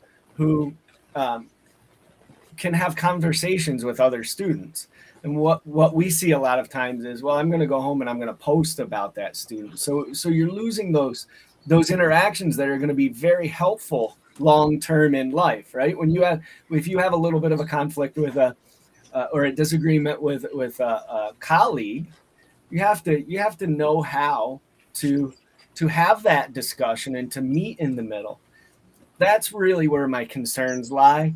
can have conversations with other students. And what we see a lot of times is, well, I'm going to go home and I'm going to post about that student. So you're losing those interactions that are going to be very helpful long term in life, right? If you have a little bit of a conflict with or a disagreement with a colleague, you have to know how to have that discussion and to meet in the middle. That's really where my concerns lie.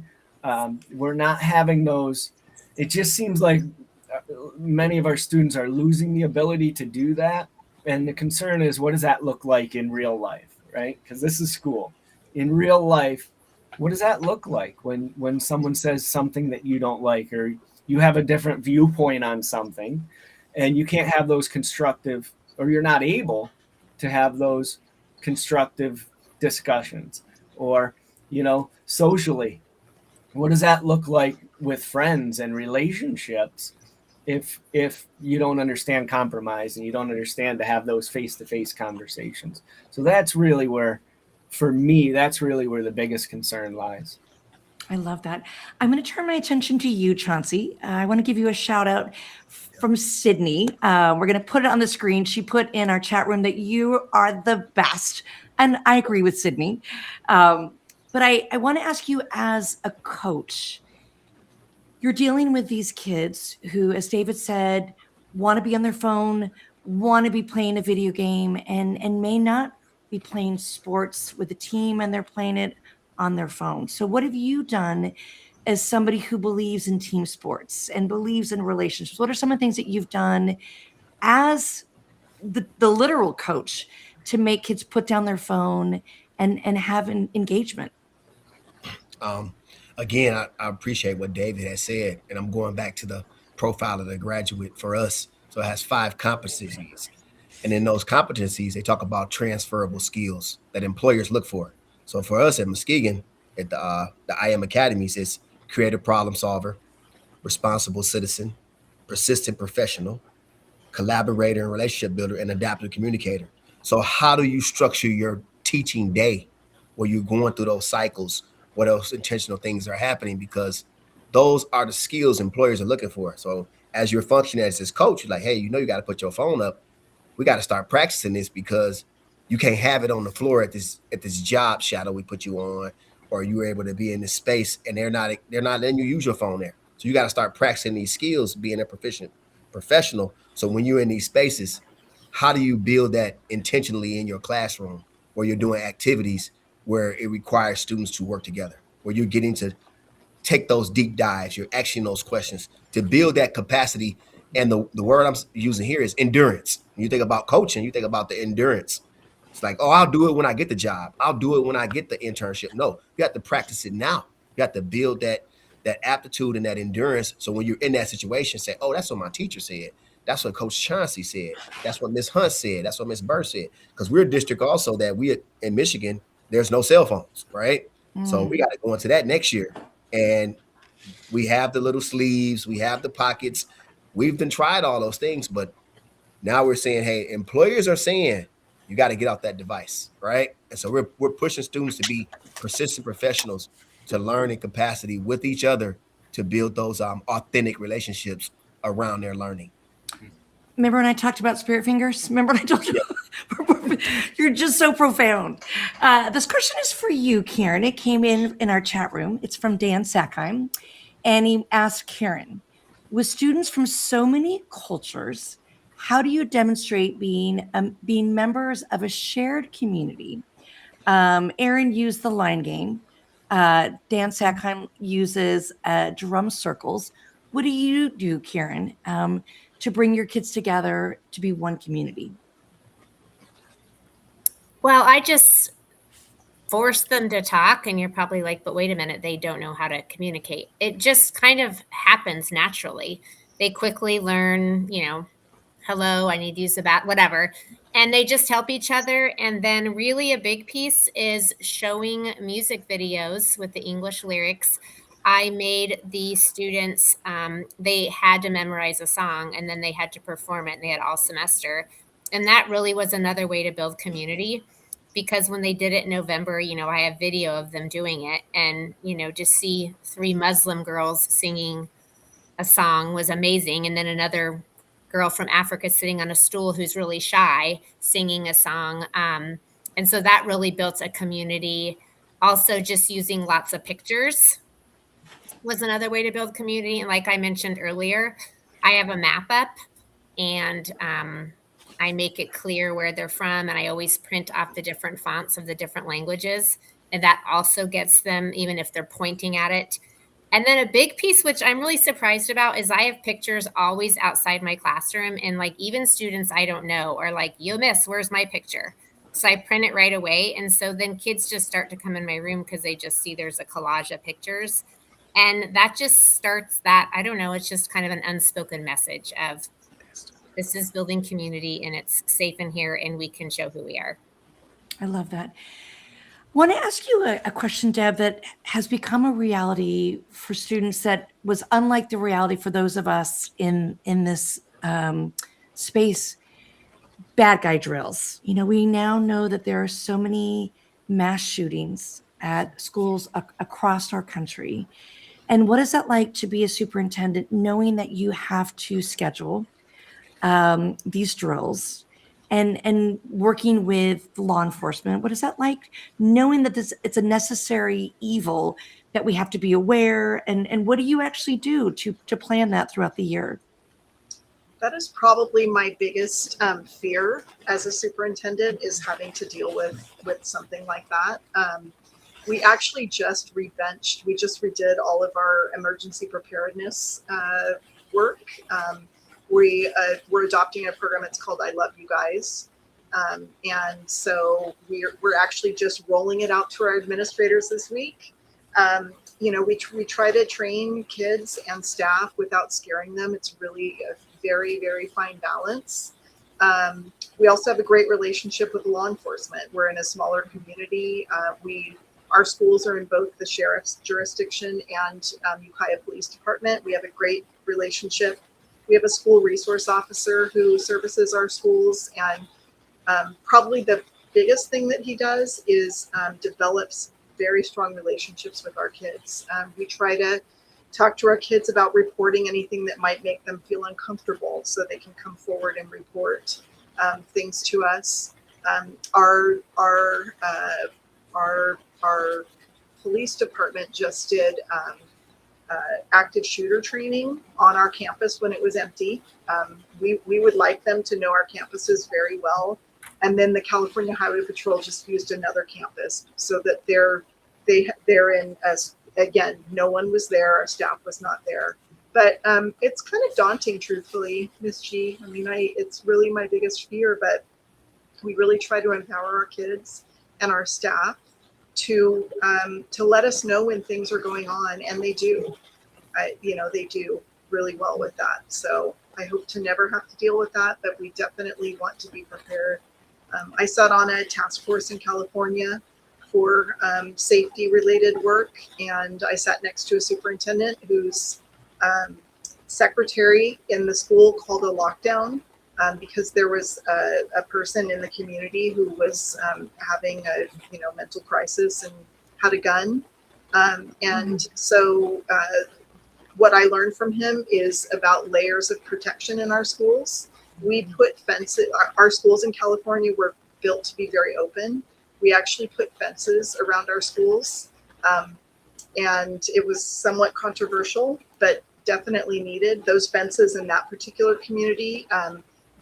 We're not having those. It just seems like many of our students are losing the ability to do that. And the concern is, what does that look like in real life, right? Because this is school. In real life, what does that look like when someone says something that you don't like, or you have a different viewpoint on something, and you can't have those constructive, or you're not able to have those constructive discussions? Or, socially, what does that look like with friends and relationships if you don't understand compromise and you don't understand to have those face-to-face conversations? So that's really where, for me, the biggest concern lies. I love that. I'm going to turn my attention to you, Chauncey. I want to give you a shout out from Sydney. We're going to put it on the screen. She put in our chat room that you are the best. And I agree with Sydney. But I want to ask you, as a coach, you're dealing with these kids who, as David said, want to be on their phone, want to be playing a video game, and may not be playing sports with a team, and they're playing it on their phone. So what have you done as somebody who believes in team sports and believes in relationships? What are some of the things that you've done as the literal coach to make kids put down their phone and have an engagement? Again, I appreciate what David has said, and I'm going back to the profile of the graduate for us. So it has 5 competencies. And in those competencies, they talk about transferable skills that employers look for. So for us at Muskegon, at the IM Academies, it's creative problem solver, responsible citizen, persistent professional, collaborator and relationship builder, and adaptive communicator. So how do you structure your teaching day where you're going through those cycles? What else intentional things are happening? Because those are the skills employers are looking for. So as you're functioning as this coach, you're like, hey, you got to put your phone up. We got to start practicing this, because you can't have it on the floor at this job shadow we put you on, or you were able to be in this space and they're not letting you use your phone there. So you got to start practicing these skills, being a proficient professional. So when you're in these spaces, how do you build that intentionally in your classroom, where you're doing activities where it requires students to work together, where you're getting to take those deep dives, you're asking those questions to build that capacity. And the word I'm using here is endurance. When you think about coaching, you think about the endurance. It's like, oh, I'll do it when I get the job. I'll do it when I get the internship. No, you have to practice it now. You have to build that aptitude and that endurance. So when you're in that situation, say, oh, that's what my teacher said. That's what Coach Chauncey said. That's what Miss Hunt said. That's what Miss Burr said. Because we're a district also that we in Michigan, there's no cell phones, right? So we got to go into that next year. And we have the little sleeves, we have the pockets. We've been tried all those things, but now we're saying, hey, employers are saying you got to get off that device, right? And so we're pushing students to be persistent professionals, to learn in capacity with each other, to build those authentic relationships around their learning. Remember when I talked about spirit fingers? Remember when I told you? Yeah. You're just so profound. This question is for you, Karen. It came in our chat room. It's from Dan Sackheim. And he asked Karen, with students from so many cultures, how do you demonstrate being members of a shared community? Erin used the line game. Dan Sackheim uses drum circles. What do you do, Karen, to bring your kids together to be one community? Well, I just force them to talk, and you're probably like, but wait a minute, they don't know how to communicate. It just kind of happens naturally. They quickly learn, hello, I need to use the bat, whatever. And they just help each other. And then really a big piece is showing music videos with the English lyrics. I made the students, they had to memorize a song, and then they had to perform it, and they had all semester. And that really was another way to build community, because when they did it in November, I have video of them doing it, and, to see 3 Muslim girls singing a song was amazing. And then another girl from Africa sitting on a stool who's really shy singing a song. And so that really built a community. Also, just using lots of pictures was another way to build community. And like I mentioned earlier, I have a map up, and I make it clear where they're from, and I always print off the different fonts of the different languages. And that also gets them, even if they're pointing at it. And then a big piece, which I'm really surprised about, is I have pictures always outside my classroom, and like even students I don't know are like, yo, miss, where's my picture? So I print it right away. And so then kids just start to come in my room because they just see there's a collage of pictures. And that just starts that, I don't know, it's just kind of an unspoken message of this is building community, and it's safe in here, and we can show who we are. I love that. I want to ask you a question, Deb, that has become a reality for students that was unlike the reality for those of us in this space. Bad guy drills. We now know that there are so many mass shootings at schools across our country. And what is that like to be a superintendent, knowing that you have to schedule these drills and working with law enforcement? What is that like, knowing that it's a necessary evil that we have to be aware? And what do you actually do to plan that throughout the year? That is probably my biggest fear as a superintendent, is having to deal with something like that. We actually just redid all of our emergency preparedness work. We're adopting a program. It's called I Love You Guys. And so we're actually just rolling it out to our administrators this week. We try to train kids and staff without scaring them. It's really a very, very fine balance. We also have a great relationship with law enforcement. We're in a smaller community. Our schools are in both the sheriff's jurisdiction and Ukiah Police Department. We have a great relationship. We have a school resource officer who services our schools, and probably the biggest thing that he does is develops very strong relationships with our kids. We try to talk to our kids about reporting anything that might make them feel uncomfortable, so they can come forward and report things to us. Our police department just did active shooter training on our campus when it was empty. We would like them to know our campuses very well. And then the California Highway Patrol just used another campus so that they're in, as again, no one was there, our staff was not there. But it's kind of daunting, truthfully, Ms. G. I mean, it's really my biggest fear, but we really try to empower our kids and our staff to let us know when things are going on, and they do. They do really well with that. So I hope to never have to deal with that, but we definitely want to be prepared. I sat on a task force in California for safety related work, and I sat next to a superintendent whose secretary in the school called a lockdown because there was a person in the community who was having a mental crisis and had a gun. And so what I learned from him is about layers of protection in our schools. We put fences, our schools in California were built to be very open. We actually put fences around our schools. And it was somewhat controversial, but definitely needed. Those fences in that particular community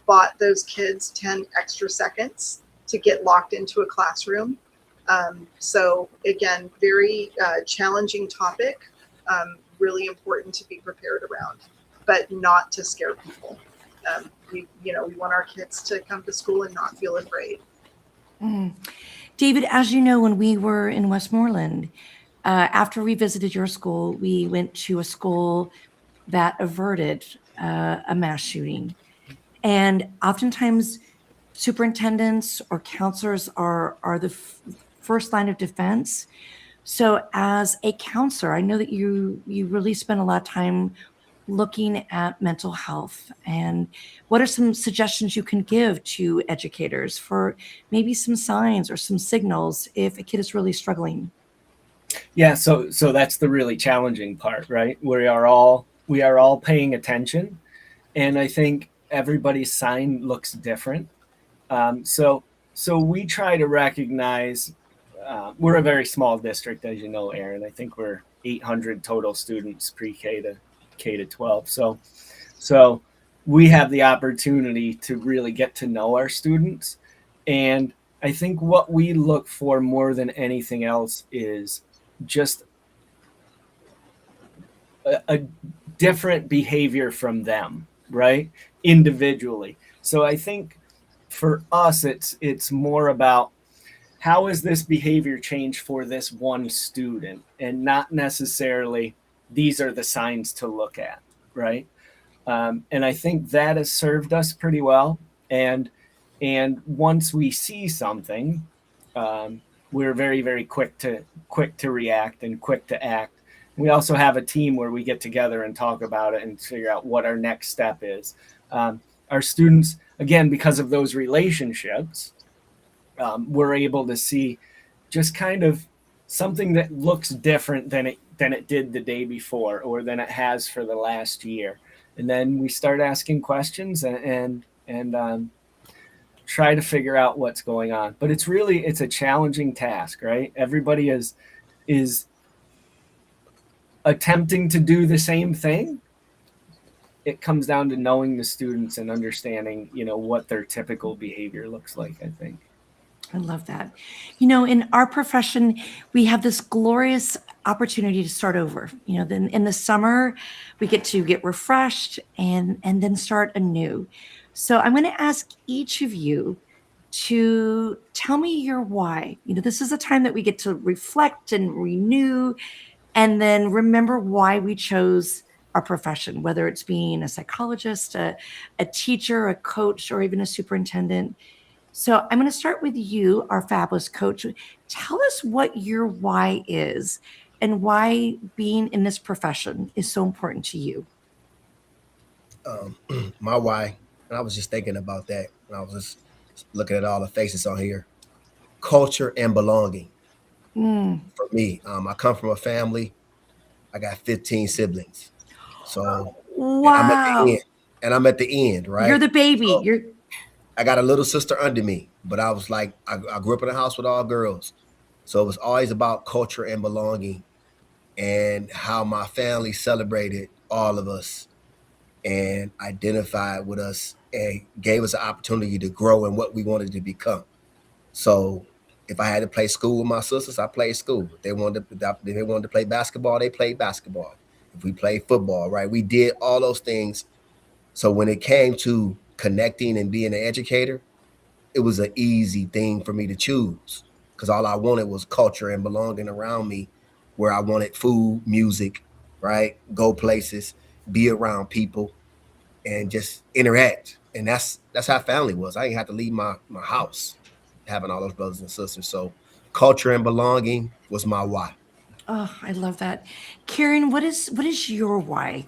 bought those kids 10 extra seconds to get locked into a classroom. So again, very challenging topic, really important to be prepared around, but not to scare people. We want our kids to come to school and not feel afraid. David, as you know, when we were in Westmoreland, after we visited your school, we went to a school that averted a mass shooting. And oftentimes, superintendents or counselors are the first line of defense. So, as a counselor, I know that you really spend a lot of time looking at mental health. And what are some suggestions you can give to educators for maybe some signs or some signals if a kid is really struggling? Yeah, so that's the really challenging part, right? We are all paying attention, and I think everybody's sign looks different. So we try to recognize. We're a very small district, as you know, Erin. I think we're 800 total students pre-K to K to 12. So we have the opportunity to really get to know our students, and I think what we look for more than anything else is just a different behavior from them, right? Individually. So I think for us, it's more about how is this behavior changed for this one student, and not necessarily these are the signs to look at, right? And I think that has served us pretty well. And once we see something, we're very quick to react and quick to act. We also have a team where we get together and talk about it and figure out what our next step is. Our students, again, because of those relationships, we're able to see just kind of something that looks different than it did the day before or than it has for the last year. And then we start asking questions and try to figure out what's going on. But it's a challenging task, right? Everybody is attempting to do the same thing. It comes down to knowing the students and understanding, what their typical behavior looks like, I think. I love that. In our profession, we have this glorious opportunity to start over. Then in the summer, we get to get refreshed and then start anew. So I'm going to ask each of you to tell me your why. This is a time that we get to reflect and renew and then remember why we chose our profession, whether it's being a psychologist, a teacher, a coach, or even a superintendent. So I'm going to start with you, our fabulous coach. Tell us what your why is and why being in this profession is so important to you. My why, and I was just thinking about that when I was just looking at all the faces on here. Culture and belonging for me. I come from a family. I got 15 siblings. So and I'm at the Wow. end. And I'm at the end, You're right? the baby. So I got a little sister under me, but I was like, I grew up in a house with all girls. So it was always about culture and belonging and how my family celebrated all of us and identified with us and gave us an opportunity to grow in what we wanted to become. So if I had to play school with my sisters, I played school. If they wanted to play basketball, they played basketball. If we played football, right? We did all those things. So when it came to connecting and being an educator, it was an easy thing for me to choose because all I wanted was culture and belonging around me, where I wanted food, music, right? Go places, be around people. and just interact. And that's how family was. I didn't have to leave my house, having all those brothers and sisters. So culture and belonging was my why. Oh, I love that. Karen, what is your why?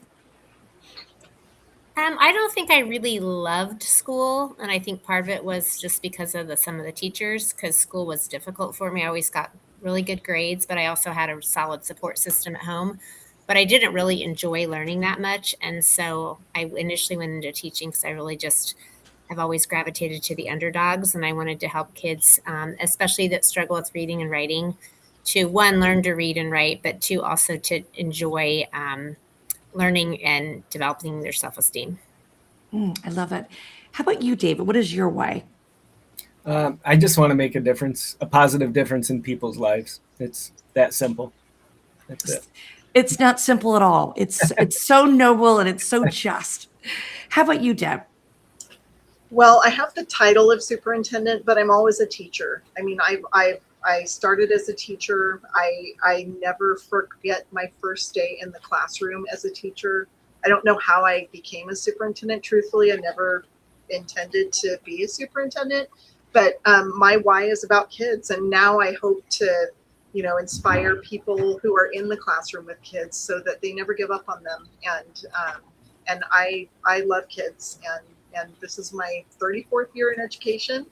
I don't think I really loved school, and I think part of it was just because of some of the teachers, because school was difficult for me. I always got really good grades, but I also had a solid support system at home. But I didn't really enjoy learning that much, and so I initially went into teaching because I really just have always gravitated to the underdogs, and I wanted to help kids, especially that struggle with reading and writing, to one, learn to read and write, but two, also to enjoy learning and developing their self-esteem. I love it. How about you, David? What is your why? I just want to make a difference, a positive difference in people's lives. It's that simple. That's it. It's not simple at all. It's so noble and it's so just. How about you, Deb? Well, I have the title of superintendent, but I'm always a teacher. I mean, I started as a teacher. I never forget my first day in the classroom as a teacher. I don't know how I became a superintendent. Truthfully, I never intended to be a superintendent, but my why is about kids, and now I hope to, inspire people who are in the classroom with kids so that they never give up on them. And I love kids, and this is my 34th year in education.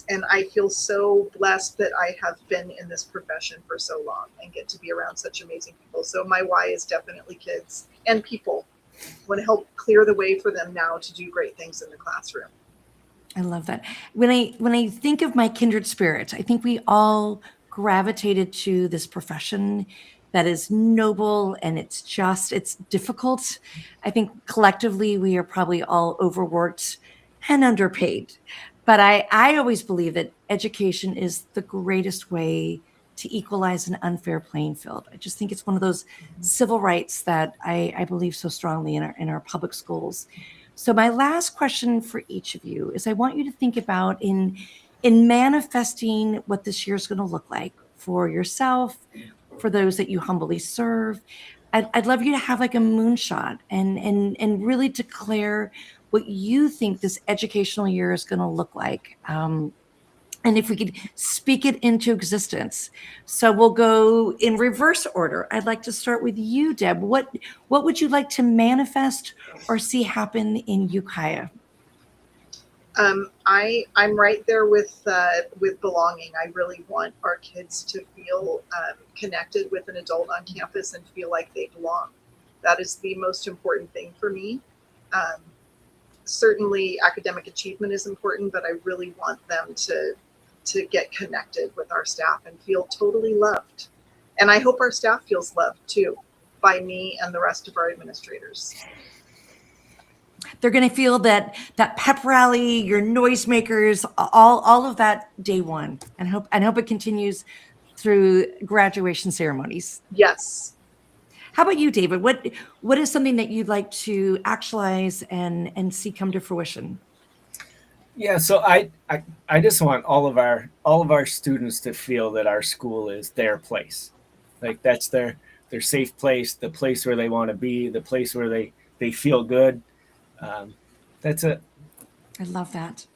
And I feel so blessed that I have been in this profession for so long and get to be around such amazing people. So my why is definitely kids and people. I want to help clear the way for them now to do great things in the classroom. I love that. When I think of my kindred spirit, I think we all gravitated to this profession that is noble and it's difficult. I think collectively we are probably all overworked and underpaid. But I always believe that education is the greatest way to equalize an unfair playing field. I just think it's one of those civil rights that I believe so strongly in our public schools. So my last question for each of you is I want you to think about in manifesting what this year is going to look like for yourself, for those that you humbly serve. I'd love you to have like a moonshot and really declare what you think this educational year is going to look like. And if we could speak it into existence. So we'll go in reverse order. I'd like to start with you, Deb. What would you like to manifest or see happen in Ukiah? I'm right there with belonging. I really want our kids to feel connected with an adult on campus and feel like they belong. That is the most important thing for me. Certainly academic achievement is important, but I really want them to get connected with our staff and feel totally loved. And I hope our staff feels loved too by me and the rest of our administrators. They're going to feel that pep rally, your noisemakers, all of that day one, and hope it continues through graduation ceremonies. Yes. How about you, David? What is something that you'd like to actualize and see come to fruition? Yeah, so I just want all of our students to feel that our school is their place, like that's their safe place, the place where they want to be, the place where they feel good. That's it. I love that.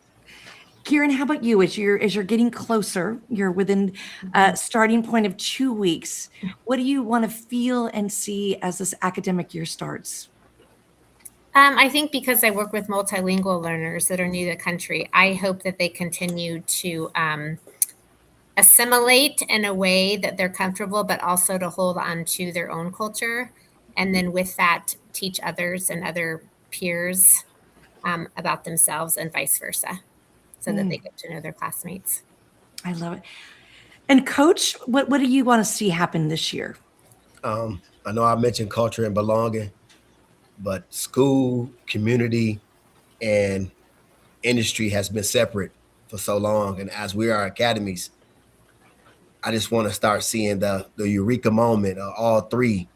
Kieran, how about you? As you're getting closer, you're within a starting point of 2 weeks. What do you want to feel and see as this academic year starts? I think because I work with multilingual learners that are new to the country, I hope that they continue to assimilate in a way that they're comfortable, but also to hold on to their own culture. And then with that, teach others and other peers about themselves and vice versa, so that they get to know their classmates. I love it. And Coach, what do you want to see happen this year? I know I mentioned culture and belonging, but school, community, and industry has been separate for so long. And as we are academies, I just want to start seeing the eureka moment of all three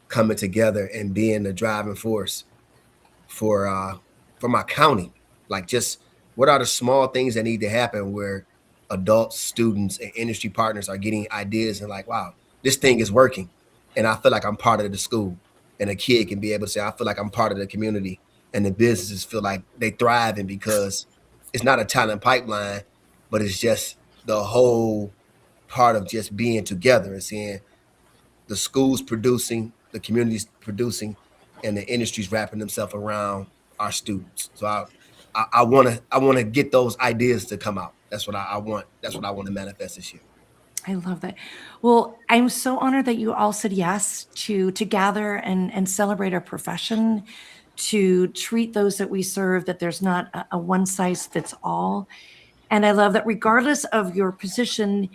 coming together and being the driving force for my county. Like, just what are the small things that need to happen where adults, students, and industry partners are getting ideas and like, wow, this thing is working. And I feel like I'm part of the school. And a kid can be able to say, I feel like I'm part of the community and the businesses feel like they thriving because it's not a talent pipeline, but it's just the whole part of just being together and seeing the schools producing, the communities producing, and the industries wrapping themselves around our students. So I want to get those ideas to come out. That's what I want. That's what I want to manifest this year. I love that. Well, I'm so honored that you all said yes to gather and celebrate our profession, to treat those that we serve, that there's not a one size fits all. And I love that regardless of your position,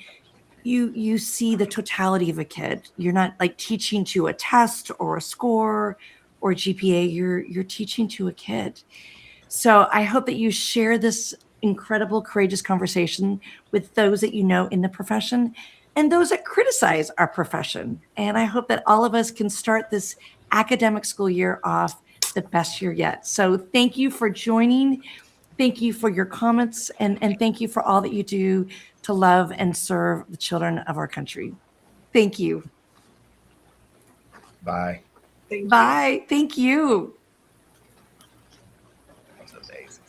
you see the totality of a kid. You're not like teaching to a test or a score or GPA. You're teaching to a kid. So I hope that you share this incredible, courageous conversation with those that you know in the profession and those that criticize our profession. And I hope that all of us can start this academic school year off the best year yet. So thank you for joining. Thank you for your comments, and thank you for all that you do to love and serve the children of our country. Thank you. Bye. Thank you. Bye. Thank you. That's amazing.